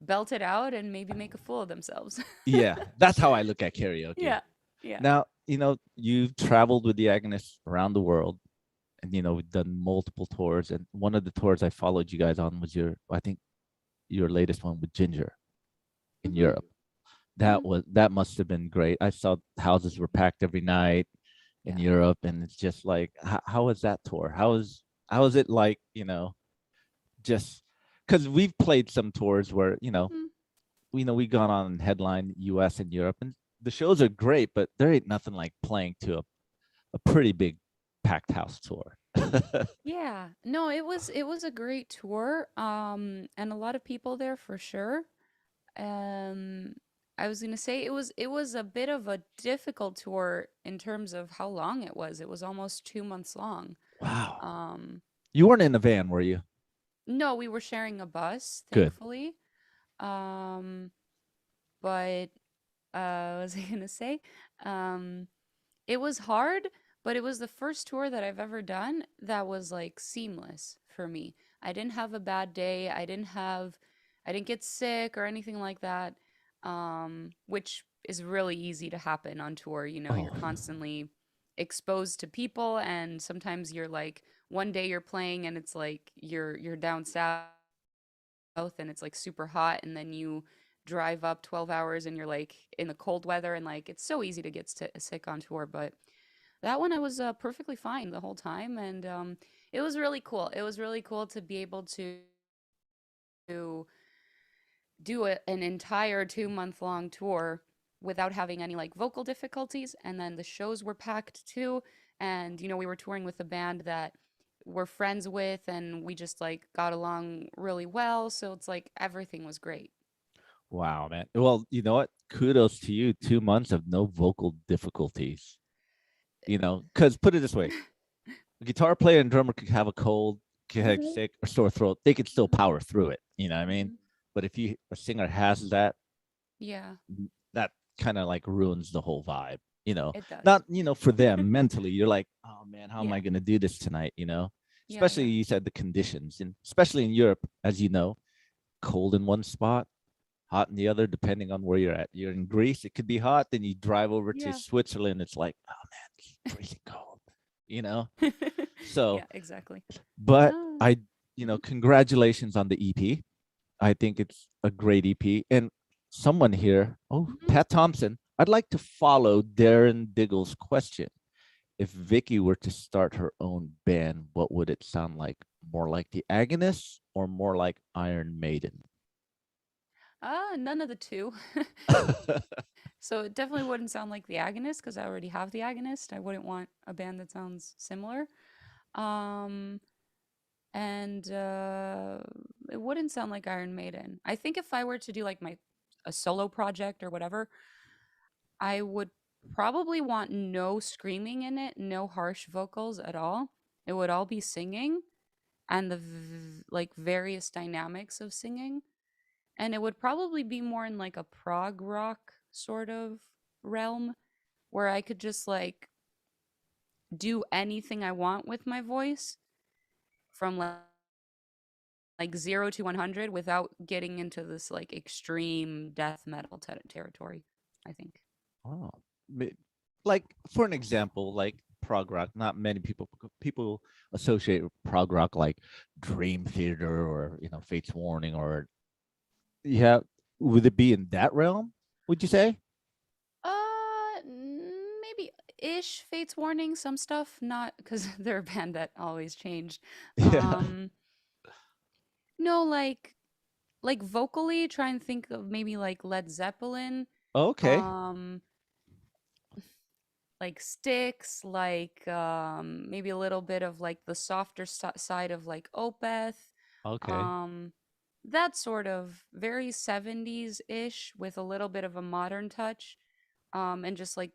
belt it out and maybe make a fool of themselves. Yeah, that's how I look at karaoke. Yeah. Yeah. Now, you've traveled with the Agonists around the world, and we've done multiple tours. And one of the tours I followed you guys on was I think your latest one with Ginger in Mhm. Europe. Mhm. That must have been great. I saw houses were packed every night in Yeah. Europe, and it's just like, how was that tour? How was it like? Just because we've played some tours where Mhm. we've gone on headline U.S. and Europe, and the shows are great, but there ain't nothing like playing to a pretty big packed house tour. Yeah. No, it was a great tour. And a lot of people there for sure. Um I was gonna say it was a bit of a difficult tour in terms of how long it was. It was almost 2 months long. Wow. Um You weren't in a van, were you? no, we were sharing a bus, Good. thankfully. Um but what was I gonna say? Um It was hard, but it was the first tour that I've ever done that was like seamless for me. I didn't have a bad day. I didn't get sick or anything like that. Which is really easy to happen on tour. You're Oh, constantly exposed to people and sometimes you're like one day you're playing and it's like you're down south and it's like super hot and then you drive up 12 hours and you're like in the cold weather and like it's so easy to get sick on tour, but that one I was perfectly fine the whole time, and it was really cool. It was really cool to be able to do an entire 2 month long tour without having any like vocal difficulties. And then the shows were packed too. And, we were touring with a band that we're friends with, and we just like got along really well. So it's like everything was great. wow, man. Well, you know what? Kudos to you. 2 months of no vocal difficulties. Because put it this way, a guitar player and drummer could have a cold, could have Hmm. sick or sore throat. They could still Hmm. power through it. You know what I mean? Hmm. But if a singer has that, Yeah, that kind of like ruins the whole vibe. it does. Not for them mentally. You're like, oh man, how am I Yeah, going to do this tonight? yeah, Especially yeah, you said the conditions, and especially in Europe, as you know, cold in one spot, hot in the other, depending on where you're at. You're in Greece, it could be hot. Then you drive over to yeah. Switzerland, it's like, oh man, it's freezing cold. You know. So, Yeah, exactly. but No. I, Mhm. congratulations on the EP. I think it's a great EP. And someone here, oh, Mhm. Pat Thompson, I'd like to follow Darren Diggle's question. If Vicky were to start her own band, what would it sound like? More like the Agonists or more like Iron Maiden? None of the two. So it definitely wouldn't sound like the Agonist because I already have the Agonist. I wouldn't want a band that sounds similar. Um, and it wouldn't sound like Iron Maiden. I think if I were to do like my a solo project or whatever, I would probably want no screaming in it, no harsh vocals at all. It would all be singing and the like various dynamics of singing. And it would probably be more in like a prog rock sort of realm where I could just like do anything I want with my voice from like 0 to 100 without getting into this like extreme death metal territory, I think. Oh, like for an example, like prog rock. Not many people associate prog rock like Dream Theater or Fate's Warning or yeah. Would it be in that realm? Would you say? Maybe ish Fates Warning, some stuff, not because they're a band that always changed. Yeah. Um, no, like vocally, try and think of maybe like Led Zeppelin. Okay. Um, like Styx, like maybe a little bit of like the softer side of like Opeth. Okay. Um, that sort of very 70s ish with a little bit of a modern touch. and just like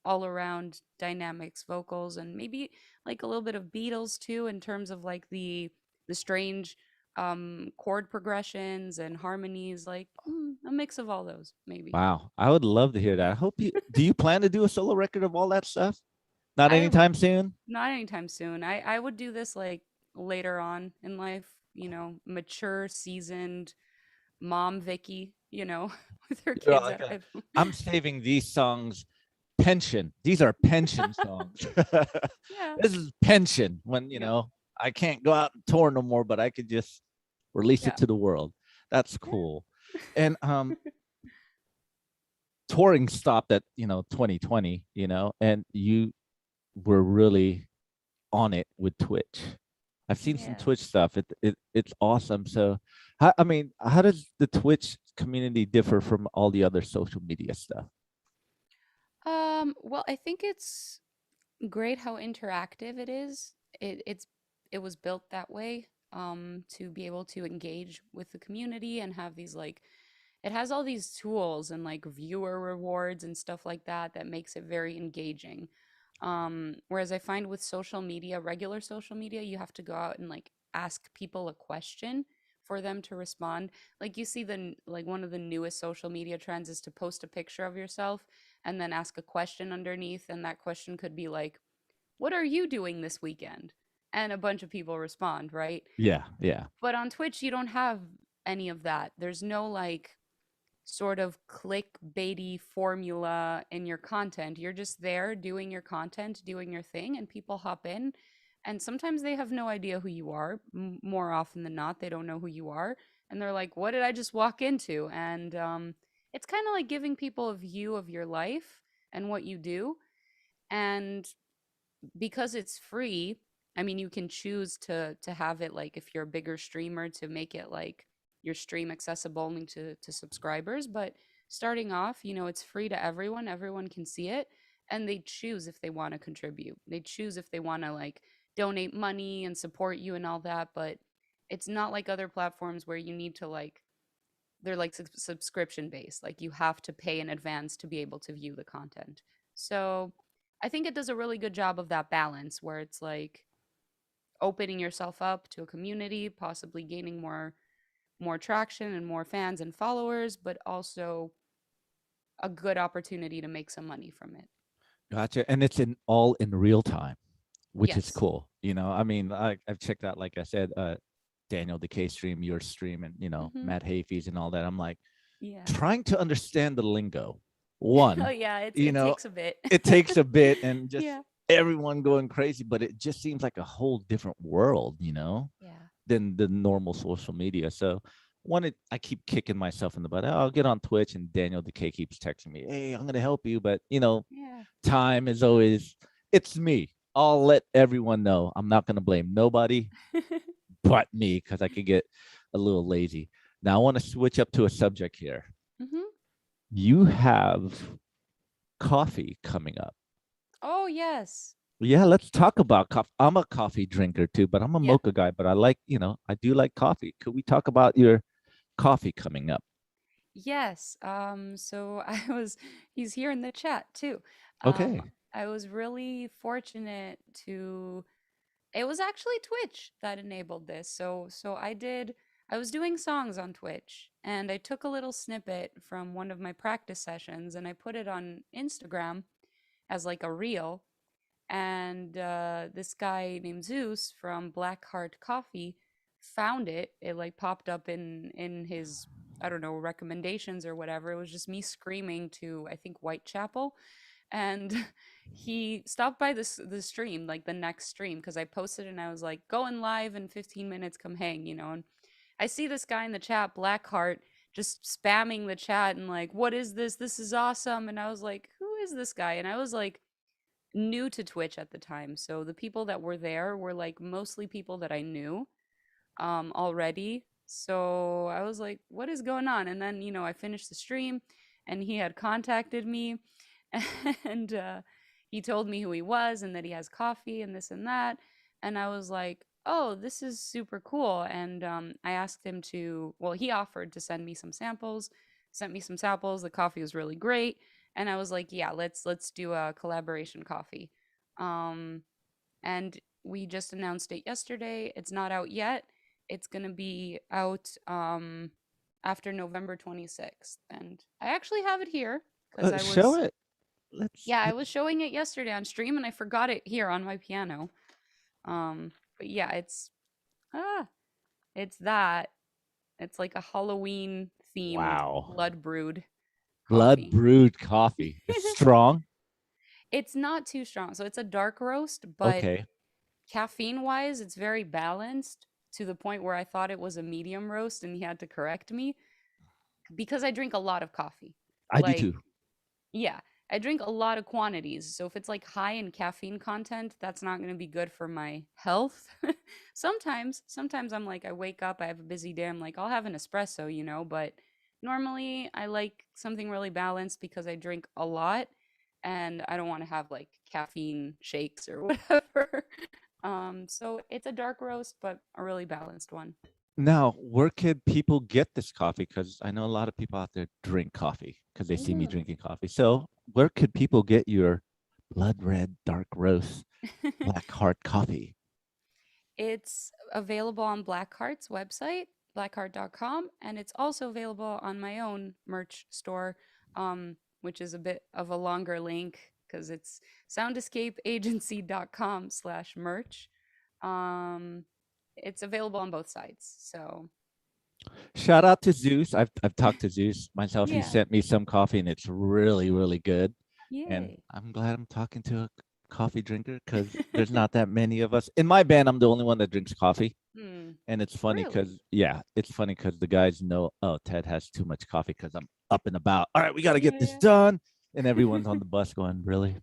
all around dynamics, vocals, and maybe like a little bit of Beatles too in terms of like the strange chord progressions and harmonies, like a mix of all those, maybe. Wow, I would love to hear that. I hope you do. You plan to do a solo record of all that stuff? Not I anytime soon. Not anytime soon. I would do this like later on in life, mature, seasoned mom Vicky, with her You're kids like at home. I'm saving these songs pension. These are pension songs. Yeah. This is pension when, Yep. I can't go out and tour no more, but I could just release it Yeah. to the world. That's Yeah. cool. And touring stopped at, 2020, and you were really on it with Twitch. I've seen some Yeah. Twitch stuff. It's awesome. So, how does the Twitch community differ from all the other social media stuff? Well, I think it's great how interactive it is. It was built that way, to be able to engage with the community and have these like it has all these tools and like viewer rewards and stuff like that that makes it very engaging. Whereas I find with social media, regular social media, you have to go out and like ask people a question for them to respond. Like you see like one of the newest social media trends is to post a picture of yourself and then ask a question underneath, and that question could be like, "What are you doing this weekend?" And a bunch of people respond, right? Yeah, yeah. But on Twitch, you don't have any of that. There's no like sort of clickbaity formula in your content. You're just there doing your content, doing your thing, and people hop in. And sometimes they have no idea who you are. More often than not, they don't know who you are. And they're like, what did I just walk into? And it's kind of like giving people a view of your life and what you do. And because it's free, I mean, you can choose to have it like if you're a bigger streamer to make it like your stream accessible only to subscribers, but starting off, it's free to everyone. Everyone can see it, and they choose if they want to contribute. They choose if they want to like donate money and support you and all that, but it's not like other platforms where you need to like they're like subscription based. Like you have to pay in advance to be able to view the content. So I think it does a really good job of that balance where it's like opening yourself up to a community, possibly gaining more traction and more fans and followers, but also a good opportunity to make some money from it. Gotcha. And it's in real time, which is Yes. cool. I've checked out, like I said, Daniel Decay stream, your stream, and Hmm. Matt Hafey's and all that. I'm like Yeah. trying to understand the lingo. Oh One, yeah, you it know, takes a bit. it takes a bit and just Yeah. everyone going crazy, but it just seems like a whole different world, Yeah. than the normal social media. So I keep kicking myself in the butt. I'll get on Twitch, and Daniel Decay keeps texting me, "Hey, I'm gonna help you," but Yeah. time is always it's me. I'll let everyone know. I'm not gonna blame nobody but me because I could get a little lazy. Now I want to switch up to a subject here. Hmm. You have coffee coming up. Oh yes. Yeah, let's talk about coffee. I'm a coffee drinker too, but I'm a Yeah. mocha guy. But I do like coffee. Could we talk about your coffee coming up? Yes. So he's here in the chat too. Um, Okay. I was really fortunate to, it was actually Twitch that enabled this. So I was doing songs on Twitch and I took a little snippet from one of my practice sessions and I put it on Instagram as like a reel. And this guy named Zeus from Blackheart Coffee found it. It like popped up in his, I don't know, recommendations or whatever. It was just me screaming to, I think, Whitechapel, and he stopped by the stream, like the next stream, because I posted and I was like, going live in 15 minutes, come hang. And I see this guy in the chat, Blackheart, just spamming the chat and like, what is this? This is awesome. And I was like, who is this guy? And I was like new to Twitch at the time. So the people that were there were like mostly people that I knew already. So I was like, what is going on? And then, I finished the stream and he had contacted me and he told me who he was and that he has coffee and this and that. And I was like, oh, this is super cool. And I asked him to, well, he offered to send me some samples, sent me some samples. The coffee was really great. and I was like, yeah, let's do a collaboration coffee. Um, and we just announced it yesterday. It's not out yet. It's gonna be out after November 26th, and I actually have it here because I Show was it. Let's. yeah I was showing it yesterday on stream, and I forgot it here on my piano. But yeah, ah, it's that. It's like a Halloween themed Wow. blood brewed Blood coffee. brewed coffee. It's strong. It's not too strong. So it's a dark roast, but Okay. caffeine wise, it's very balanced to the point where I thought it was a medium roast and he had to correct me because I drink a lot of coffee. I do Like, too. yeah, I drink a lot of quantities. So if it's like high in caffeine content, that's not going to be good for my health. Sometimes I'm like, I wake up, I have a busy day, I'm like, I'll have an espresso, but normally I like something really balanced because I drink a lot and I don't want to have like caffeine shakes or whatever. So it's a dark roast, but a really balanced one. Now, where could people get this coffee? Because I know a lot of people out there drink coffee because they see me Mhm. drinking coffee. So, where could people get your blood red dark roast black heart coffee? It's available on Blackheart's website, blackheart.com, and it's also available on my own merch store, which is a bit of a longer link because it's soundescapeagency.com/merch. Um, it's available on both sides. So, Shout out to Zeus. I've talked to Zeus myself. He yeah. sent me some coffee and it's really, really good. And Yay. I'm glad I'm talking to a coffee drinker because there's not that many of us. In my band, I'm the only one that drinks coffee. Hmm. And it's funny Really? because, yeah, it's funny because the guys know, oh, Ted has too much coffee because I'm up and about. All right, we got to get this Yeah, done. And everyone's on the bus going, really?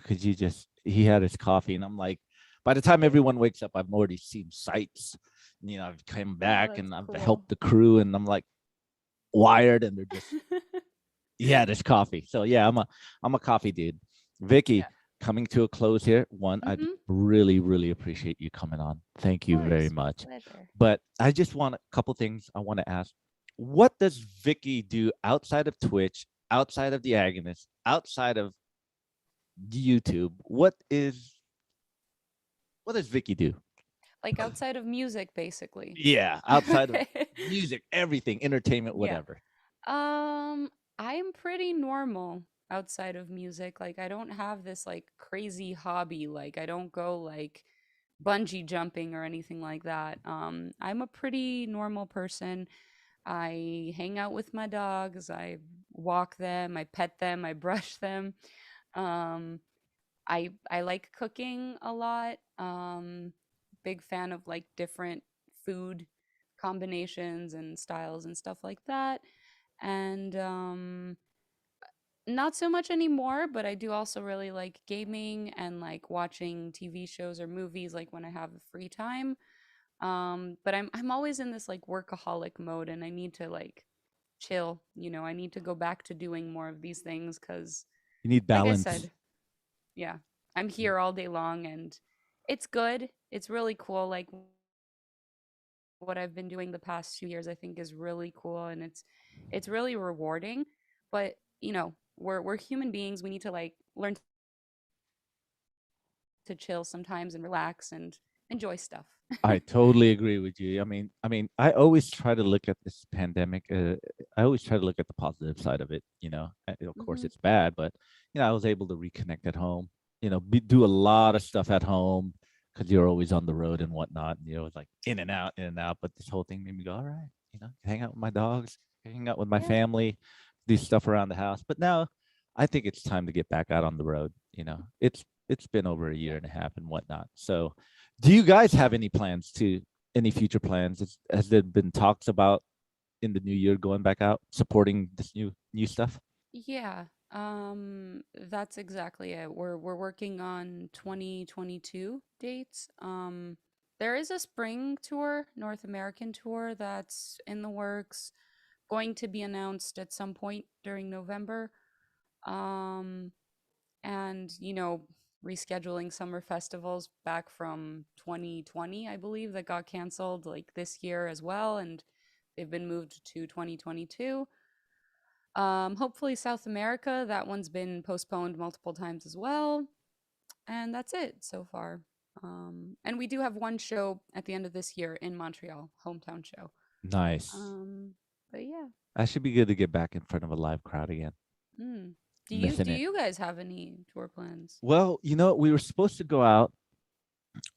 Could you just, he had his coffee. And I'm like, by the time yeah. everyone wakes up, I've already seen sights. I've come Oh, back that's and I've cool. helped the crew. And I'm like, wired and they're just yeah, there's coffee. So yeah, I'm a coffee dude. Vicky, Yeah. coming to a close here. One, I Mm-hmm. Of really, really appreciate you coming on. Thank you very course. My much. pleasure. But I just want a couple things I want to ask. What does Vicky do outside of Twitch, outside of the Agonist, outside of YouTube? What does Vicky do? Like outside of music, basically. Yeah, outside of Okay. music, everything, entertainment, Yeah. whatever. Um, I'm pretty normal outside of music. Like I don't have this like crazy hobby. Like I don't go like bungee jumping or anything like that. I'm a pretty normal person. I hang out with my dogs. I walk them, I pet them, I brush them. Um, I like cooking a lot. Big fan of like different food combinations and styles and stuff like that. And not so much anymore, but I do also really like gaming and like watching TV shows or movies like when I have the free time. But I'm always in this like workaholic mode and I need to like chill, I need to go back to doing more of these things cuz You need like I balance. said, yeah, I'm here all day long and it's good. It's really cool. Like what I've been doing the past 2 years, I think is really cool and it's really rewarding. But we're human beings. We need to like learn to chill sometimes and relax and enjoy stuff. I totally agree with you. I always try to look at this pandemic. I always try to look at the positive side of it. Of course, Hmm. it's bad, but I was able to reconnect at home. Do a lot of stuff at home because you're always on the road and whatnot. And, it's like in and out, in and out. But this whole thing made me go, all right, hang out with my dogs, hang out with my Yeah. family, do stuff around the house. But now, I think it's time to get back out on the road. It's been over a year Yeah. and a half and whatnot. So do you guys have any plans to any future plans? Has there been talks about in the new year going back out supporting this new stuff? Yeah. That's exactly it. We're working on 2022 dates. There is a spring tour, North American tour that's in the works, going to be announced at some point during November. Um, and rescheduling summer festivals back from 2020, I believe, that got canceled like this year as well, and they've been moved to 2022. Hopefully South America. That one's been postponed multiple times as well. And that's it so far. And we do have one show at the end of this year in Montreal, hometown show. Nice. Um, but yeah. That should be good to get back in front of a live crowd again. Mm. Do you Missing do it. you guys have any tour plans? Well, we were supposed to go out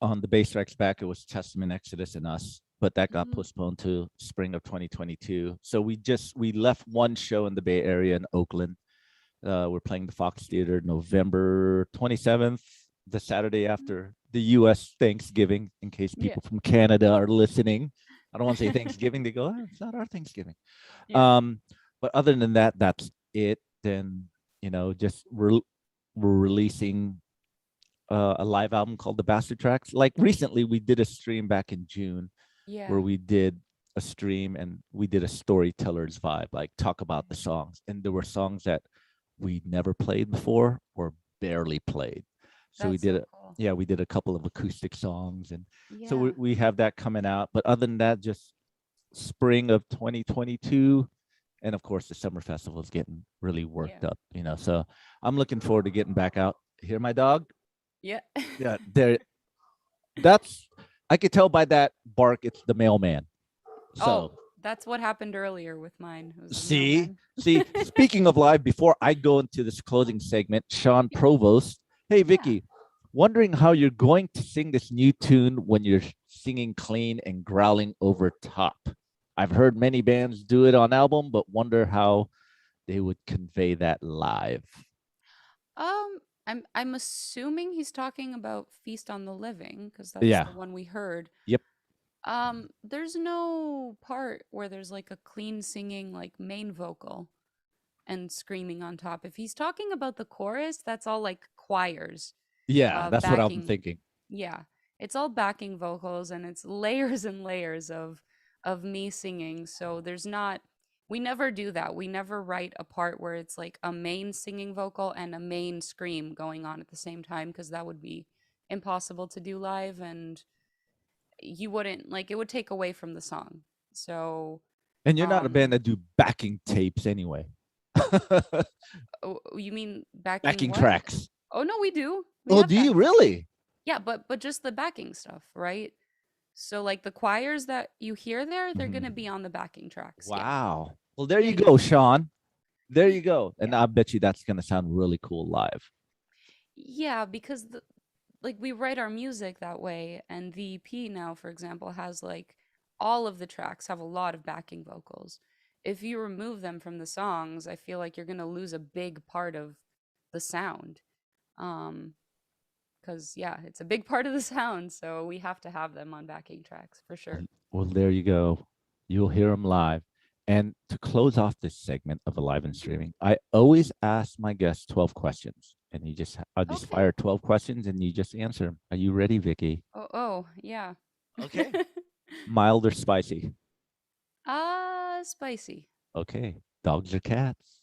on the Bass Strikes Back. It was Testament, Exodus, and Us, but that got Mm, postponed to spring of 2022. So we left one show in the Bay Area in Oakland. We're playing the Fox Theater November 27th, the Saturday mm. after the U.S. Thanksgiving. In case Yeah. people from Canada are listening, I don't want to say Thanksgiving. They go, oh, it's not our Thanksgiving. Yeah. Um, but other than that, that's it. Then just we're releasing a live album called The Bastard Tracks. Like recently, we did a stream back in June where Yeah. we did a stream and we did a storyteller's vibe, like talk about the Mm. songs. And there were songs that we never played before or barely played. So we That's did so it. cool. Yeah, we did a couple of acoustic songs, and so Yeah. we have that coming out. But other than that, just spring of 2022, and of course the summer festival is getting really Yeah. worked up. So I'm looking forward to getting back out. Hear my dog? Yeah. Yeah, there. That's I could tell by that bark. It's the mailman. Oh, So that's what happened earlier with mine. It was the see, mailman. see. Speaking of live, before I go into this closing segment, Sean Yeah. Provost. Hey, Yeah. Vicky. Wondering how you're going to sing this new tune when you're singing clean and growling over top. I've heard many bands do it on album, but wonder how they would convey that live. I'm assuming he's talking about Feast on the Living because that's Yeah. the one we heard. Yep. There's no part where there's like a clean singing like main vocal and screaming on top. If he's talking about the chorus, that's all like choirs, Yeah, that's what I'm backing. thinking. Yeah, it's all backing vocals and it's layers and layers of me singing. So there's not. We never do that. We never write a part where it's like a main singing vocal and a main scream going on at the same time because that would be impossible to do live and you wouldn't like it would take away from the song. So, And you're not a um band that do backing tapes anyway. you mean backing Backing what? tracks. Oh no, we do. We Oh, have do you backing. really? Yeah, but just the backing stuff, right? So like the choirs that you hear there, they're going to be Mhm. on the backing tracks. Yeah. Wow. Well, there Yeah, you yeah. go, Sean. There you go. And Yeah. I bet you that's going to sound really cool live. Yeah, because like we write our music that way and the EP now for example has like all of the tracks have a lot of backing vocals. If you remove them from the songs, I feel like you're going to lose a big part of the sound. Um cuz yeah, it's a big part of the sound, so we have to have them on backing tracks for Well, sure. well, there you go. You'll hear them live. And to close off this segment of Alive and Mhm. Streaming, I always ask my guests 12 questions. And I'll just Okay. fire 12 questions and you just answer them. Are you ready, Vicky? Oh, yeah. Okay. Mild or spicy? Spicy. Okay. Dogs or cats?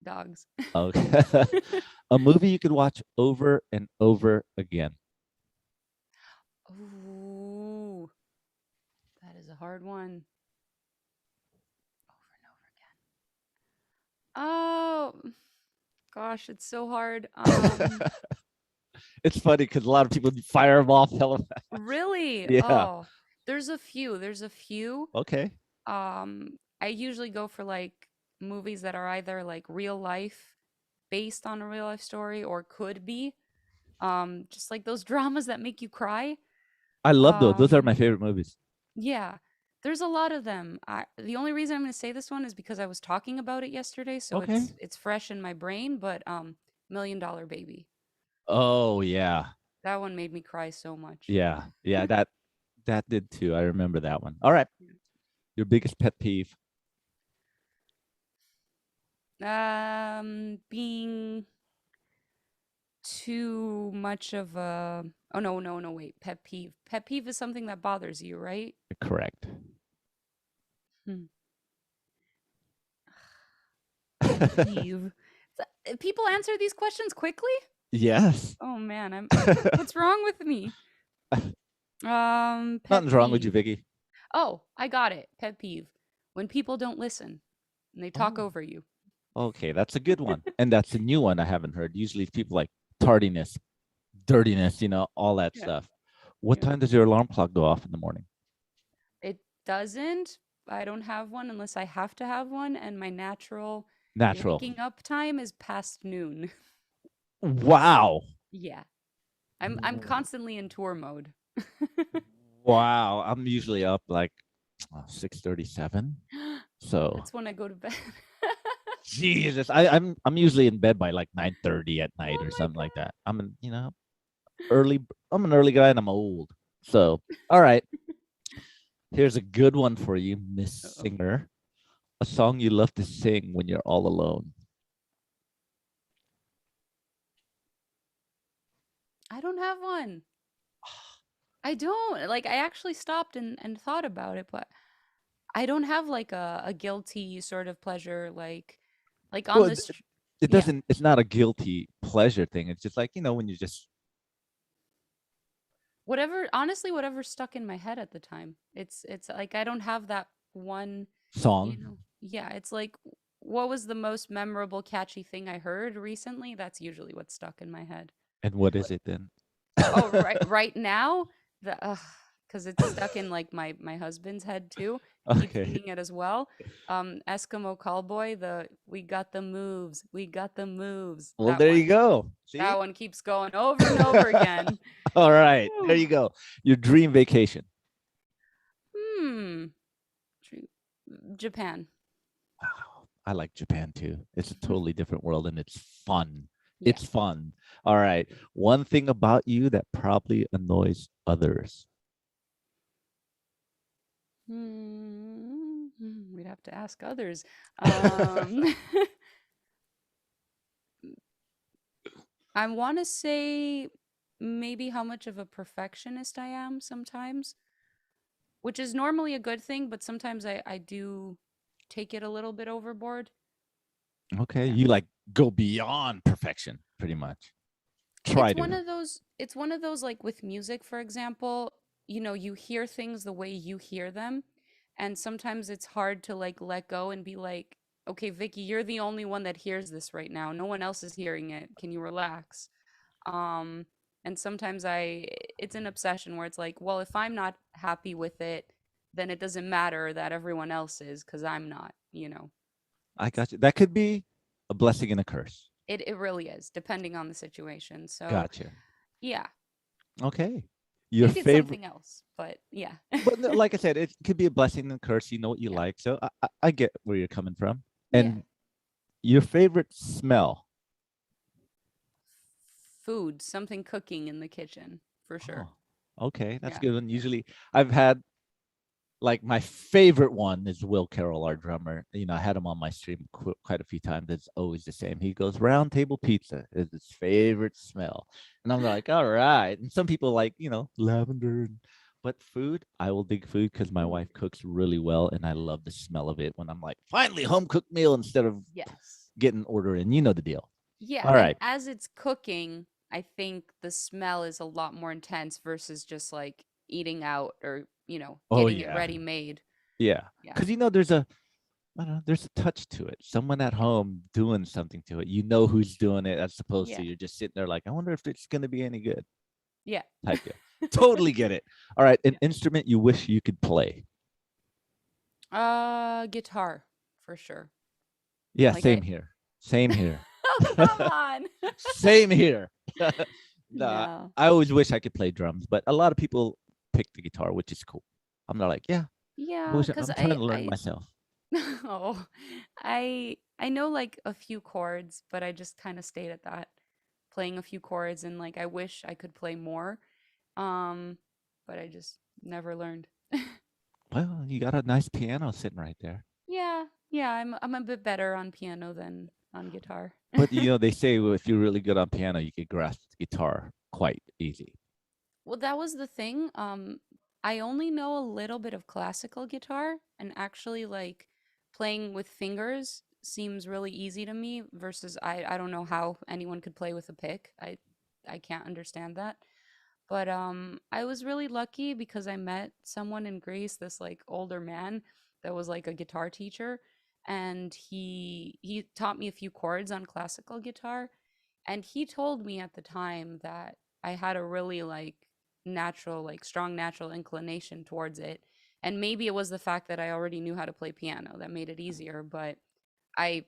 Dogs. Okay. A movie you could watch over and over again. Ooh, that is a hard one. Over and over again. Oh, gosh, it's so hard. It's funny because a lot of people fire them off. Really? Yeah. Oh, there's a few. Okay. I usually go for like movies that are either like real life, based on a real life story, or could be. Just like those dramas that make you cry. I love those. Those are my Um, favorite movies. Yeah, there's a lot of them. The only reason I'm going to say this one is because I was talking about it yesterday, so Okay. it's fresh in my brain. But Million Dollar Baby, Oh yeah. that one made me cry so much. Yeah. Yeah. That did too. I remember that one. All right. Your biggest pet peeve. Being too much of a oh no wait, pet peeve. Pet peeve is something that bothers you, right? Correct. Hmm. Pet peeve. People answer these questions quickly? Yes. Oh man, I'm what's wrong with me? Pet Nothing's wrong with you, peeve. Vicky. Oh, I got it. Pet peeve. When people don't listen and they talk Oh. over you. Okay, that's a good one. And that's a new one I haven't heard. Usually people like tardiness, dirtiness, all that Yeah. stuff. What Yeah. time does your alarm clock go off in the morning? It doesn't. I don't have one unless I have to have one, and my natural Natural. waking up time is past noon. Wow. Yeah. I'm constantly in tour mode. Wow. I'm usually up like 6:37. So That's when I go to bed. Jesus, I'm usually in bed by like 9:30 at night Oh or my something like god. that. Early. I'm an early guy and I'm old. So all right, here's a good one for you, Miss Uh-oh. Singer. A song you love to sing when you're all alone. I don't have one. I don't. Like I actually stopped and thought about it, but I don't have like a guilty sort of pleasure like on Well, this it yeah. doesn't. It's not a guilty pleasure thing. It's just like when you just Whatever, honestly, whatever stuck in my head at the time. It's like I don't have that one, song. yeah, it's like what was the most memorable catchy thing I heard recently? That's usually what's stuck in my head. And what is But it then? oh, right now, the because it's stuck in like my husband's head too. He keeps Okay. singing it as well. Eskimo Callboy, the we got the moves, we got the moves. Well, there you go. That See? one keeps going over and over again. All right. There Whew. you go. Your dream vacation. Hmm. Dream- Japan. Wow. I like Japan too. It's a totally different world and it's fun. Yeah. It's fun. All right. One thing about you that probably annoys others. We'd have to ask others. Um, I want to say maybe how much of a perfectionist I am sometimes, which is normally a good thing, but sometimes I do take it a little bit overboard. Okay. Yeah. You like go beyond perfection, pretty much. Try It's to. one of those like with music, for example, you hear things the way you hear them, and sometimes it's hard to like let go and be like, "Okay, Vicky, you're the only one that hears this right now. No one else is hearing it. Can you relax?" Um and sometimes I it's an obsession where it's like, "Well, if I'm not happy with it, then it doesn't matter that everyone else is because I'm not." I It's got you. That could be a blessing and a curse. it really is depending on the situation. So, Gotcha. yeah. Okay. Your Maybe it's favorite, something else, but yeah. but like I said, it could be a blessing and a curse. You know what you Yeah. like. So I get where you're coming from. Yeah. And your favorite smell. Food, something cooking in the kitchen for sure. Oh, okay. That's a Yeah. good one. Usually I've had like my favorite one is Will Carroll, our drummer. I had him on my stream quite a few times. It's always the same. He goes, round table pizza is his favorite smell. And I'm like, all right. And some people like, lavender. But food, I will dig food because my Ooh, wife cooks really well. And I love the smell of it when I'm like, finally, home cooked meal instead of yes. getting order in. You know the deal. Yeah, All and right. as it's cooking, I think the smell is a lot more intense versus just like eating out or, Oh, getting it yeah. ready made. Yeah. Yeah. Because, I don't know, there's a touch to it. Someone at Yeah. home doing something to it. You know who's doing it as opposed to Yeah. you're just sitting there like, I wonder if it's going to be any good Yeah. type deal. Totally get it. All right. An Yeah. instrument you wish you could play. Guitar for sure. Yeah, Like I same here. Same here. Oh, come on. Same here. Nah, No. I always wish I could play drums, but a lot of people pick the guitar, which is cool. I'm not like, yeah, Yeah, cuz I'm trying to learn myself. oh, I know like a few chords, but I just kind of stayed at that, playing a few chords and like I wish I could play more. Um, but I just never learned. Well, you got a nice piano sitting right there. Yeah, yeah, I'm a bit better on piano than on guitar. But they say well, if you're really good on piano, you can grasp the guitar quite easy. Well, that was the thing. I only know a little bit of classical guitar, and actually, like playing with fingers seems really easy to me. Versus, I don't know how anyone could play with a pick. I can't understand that. But I was really lucky because I met someone in Greece, this like older man that was like a guitar teacher, and he taught me a few chords on classical guitar, and he told me at the time that I had a really like natural, like strong natural inclination towards it. And maybe it was the fact that I already knew how to play piano that made it easier, but I,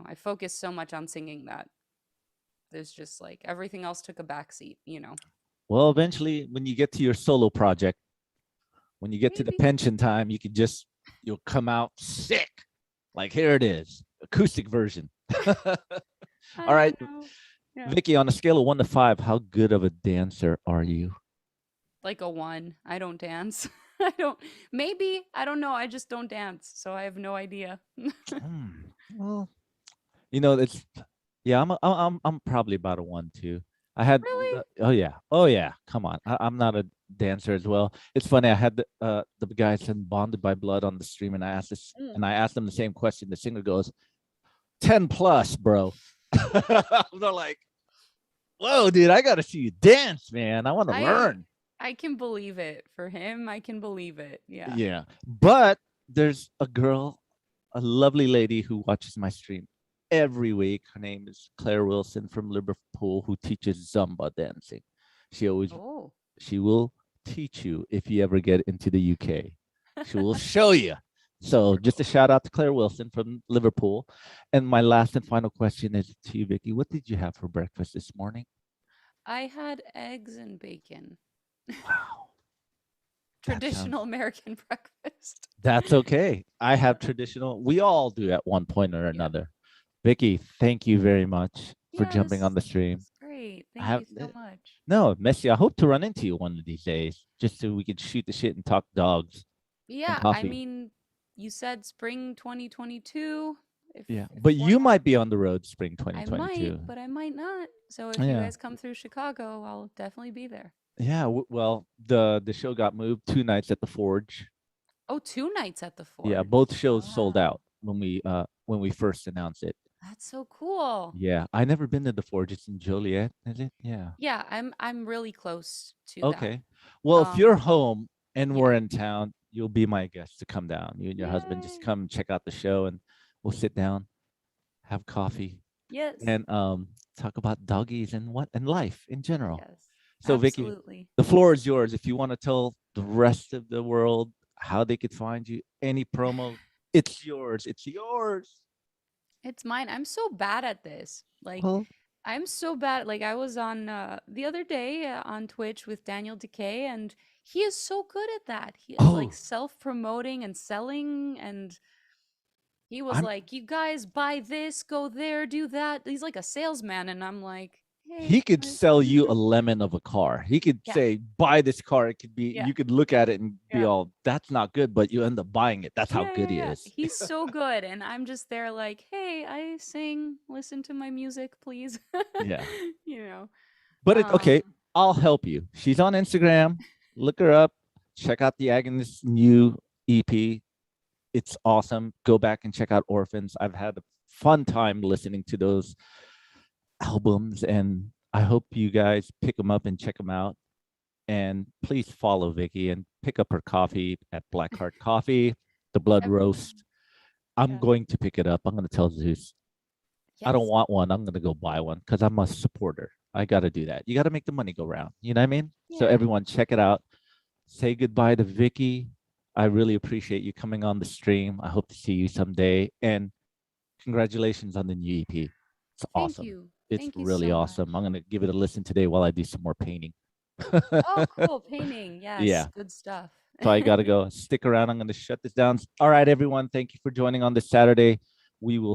I focused so much on singing that there's just like everything else took a backseat. Well, eventually, when you get to your solo project, when you get to the Maybe. pension time, you'll come out sick. Like, here it is, acoustic version. I All right, don't know. Yeah. Vicky, on a scale of 1 to 5, how good of a dancer are you? Like a one. I don't dance. I don't, maybe, I don't know. I just don't dance. So I have no idea. Well, it's yeah. I'm probably about a 1 too. I had Really? oh yeah. Come on, I'm not a dancer as well. It's funny. I had the guys in Bonded by Blood on the stream, and Mm. I asked them the same question. The singer goes 10 plus, bro. They're like, whoa, dude, I got to see you dance, man. I want to I learn. I can believe it. For him, I can believe it. Yeah. Yeah, but there's a girl, a lovely lady who watches my stream every week. Her name is Claire Wilson from Liverpool, who teaches Zumba dancing. She always Oh. she will teach you if you ever get into the UK. She will show you. So just a shout out to Claire Wilson from Liverpool. And my last and final question is to you, Vicky. What did you have for breakfast this morning? I had eggs and bacon. Wow, that sounds Traditional American breakfast. that's okay. I Yeah. have traditional. We all do at one point or Yeah. another. Vicky, thank you very much for jumping on Yes. the stream. It's great. I Thank have you so much. no, Messi. I hope to run into you one of these days, just so we could shoot the shit and talk dogs and Yeah, I coffee. mean, you said spring 2022. Yeah, If but why you not? might be on the road spring I might, 2022. but I might not. So if you Yeah, guys come through Chicago, I'll definitely be there. yeah. Well, the show got moved 2 nights at the Forge. Oh, 2 nights at the Yeah, both Forge. shows sold Wow. out when we first announced it. That's so cool. Yeah, I never been to the Forge. It's in Joliet, is it? Yeah. Yeah, I'm really close to that. Okay. Well, if you're Um, home and yeah. we're in town, you'll be my guest to come down. You and your husband just Yay. come check out the show, and we'll sit down, have coffee, Yes. and talk about doggies and life in general. Yes. So, Vicky, Absolutely. the floor is yours. If you want to tell the rest of the world how they could find you, any promo, it's yours. It's yours. It's mine. I'm so bad at this. Like, Well, I'm so bad. Like, I was on the other day on Twitch with Daniel Decay, and he is so good at that. He is like oh, self promoting and selling, and he was I'm like, "You guys buy this, go there, do that." He's like a salesman, and I'm like, he "Hey, could sell you a lemon of a car. He could yeah, say, buy this car. It could be, yeah, you could look at it and be yeah." all, that's not good, but you end up buying it. That's how Yeah, yeah, good he yeah. is. He's so good. And I'm just there like, hey, I sing, listen to my music, please. Yeah. you know. But it's okay. Um, I'll help you. She's on Instagram. Look her up. Check out the Agonist new EP. It's awesome. Go back and check out Orphans. I've had a fun time listening to those albums, and I hope you guys pick them up and check them out. And please follow Vicky and pick up her coffee at Blackheart Coffee, the Blood everyone. Roast. I'm Yeah. going to pick it up. I'm going to tell Zeus I don't Yes. want one. I'm going to go buy one because I'm a supporter. I got to do that. You got to make the money go round. You know what I mean? So Yeah. everyone, check it out. Say goodbye to Vicky. I really appreciate you coming on the stream. I hope to see you someday. And congratulations on the new EP. It's Thank awesome. you. It's Thank you really so awesome. much. I'm going to give it a listen today while I do some more painting. Oh, cool. Painting. Yeah. Yes. Good stuff. So I got to go. Stick around. I'm going to shut this down. All right, everyone. Thank you for joining on this Saturday. We will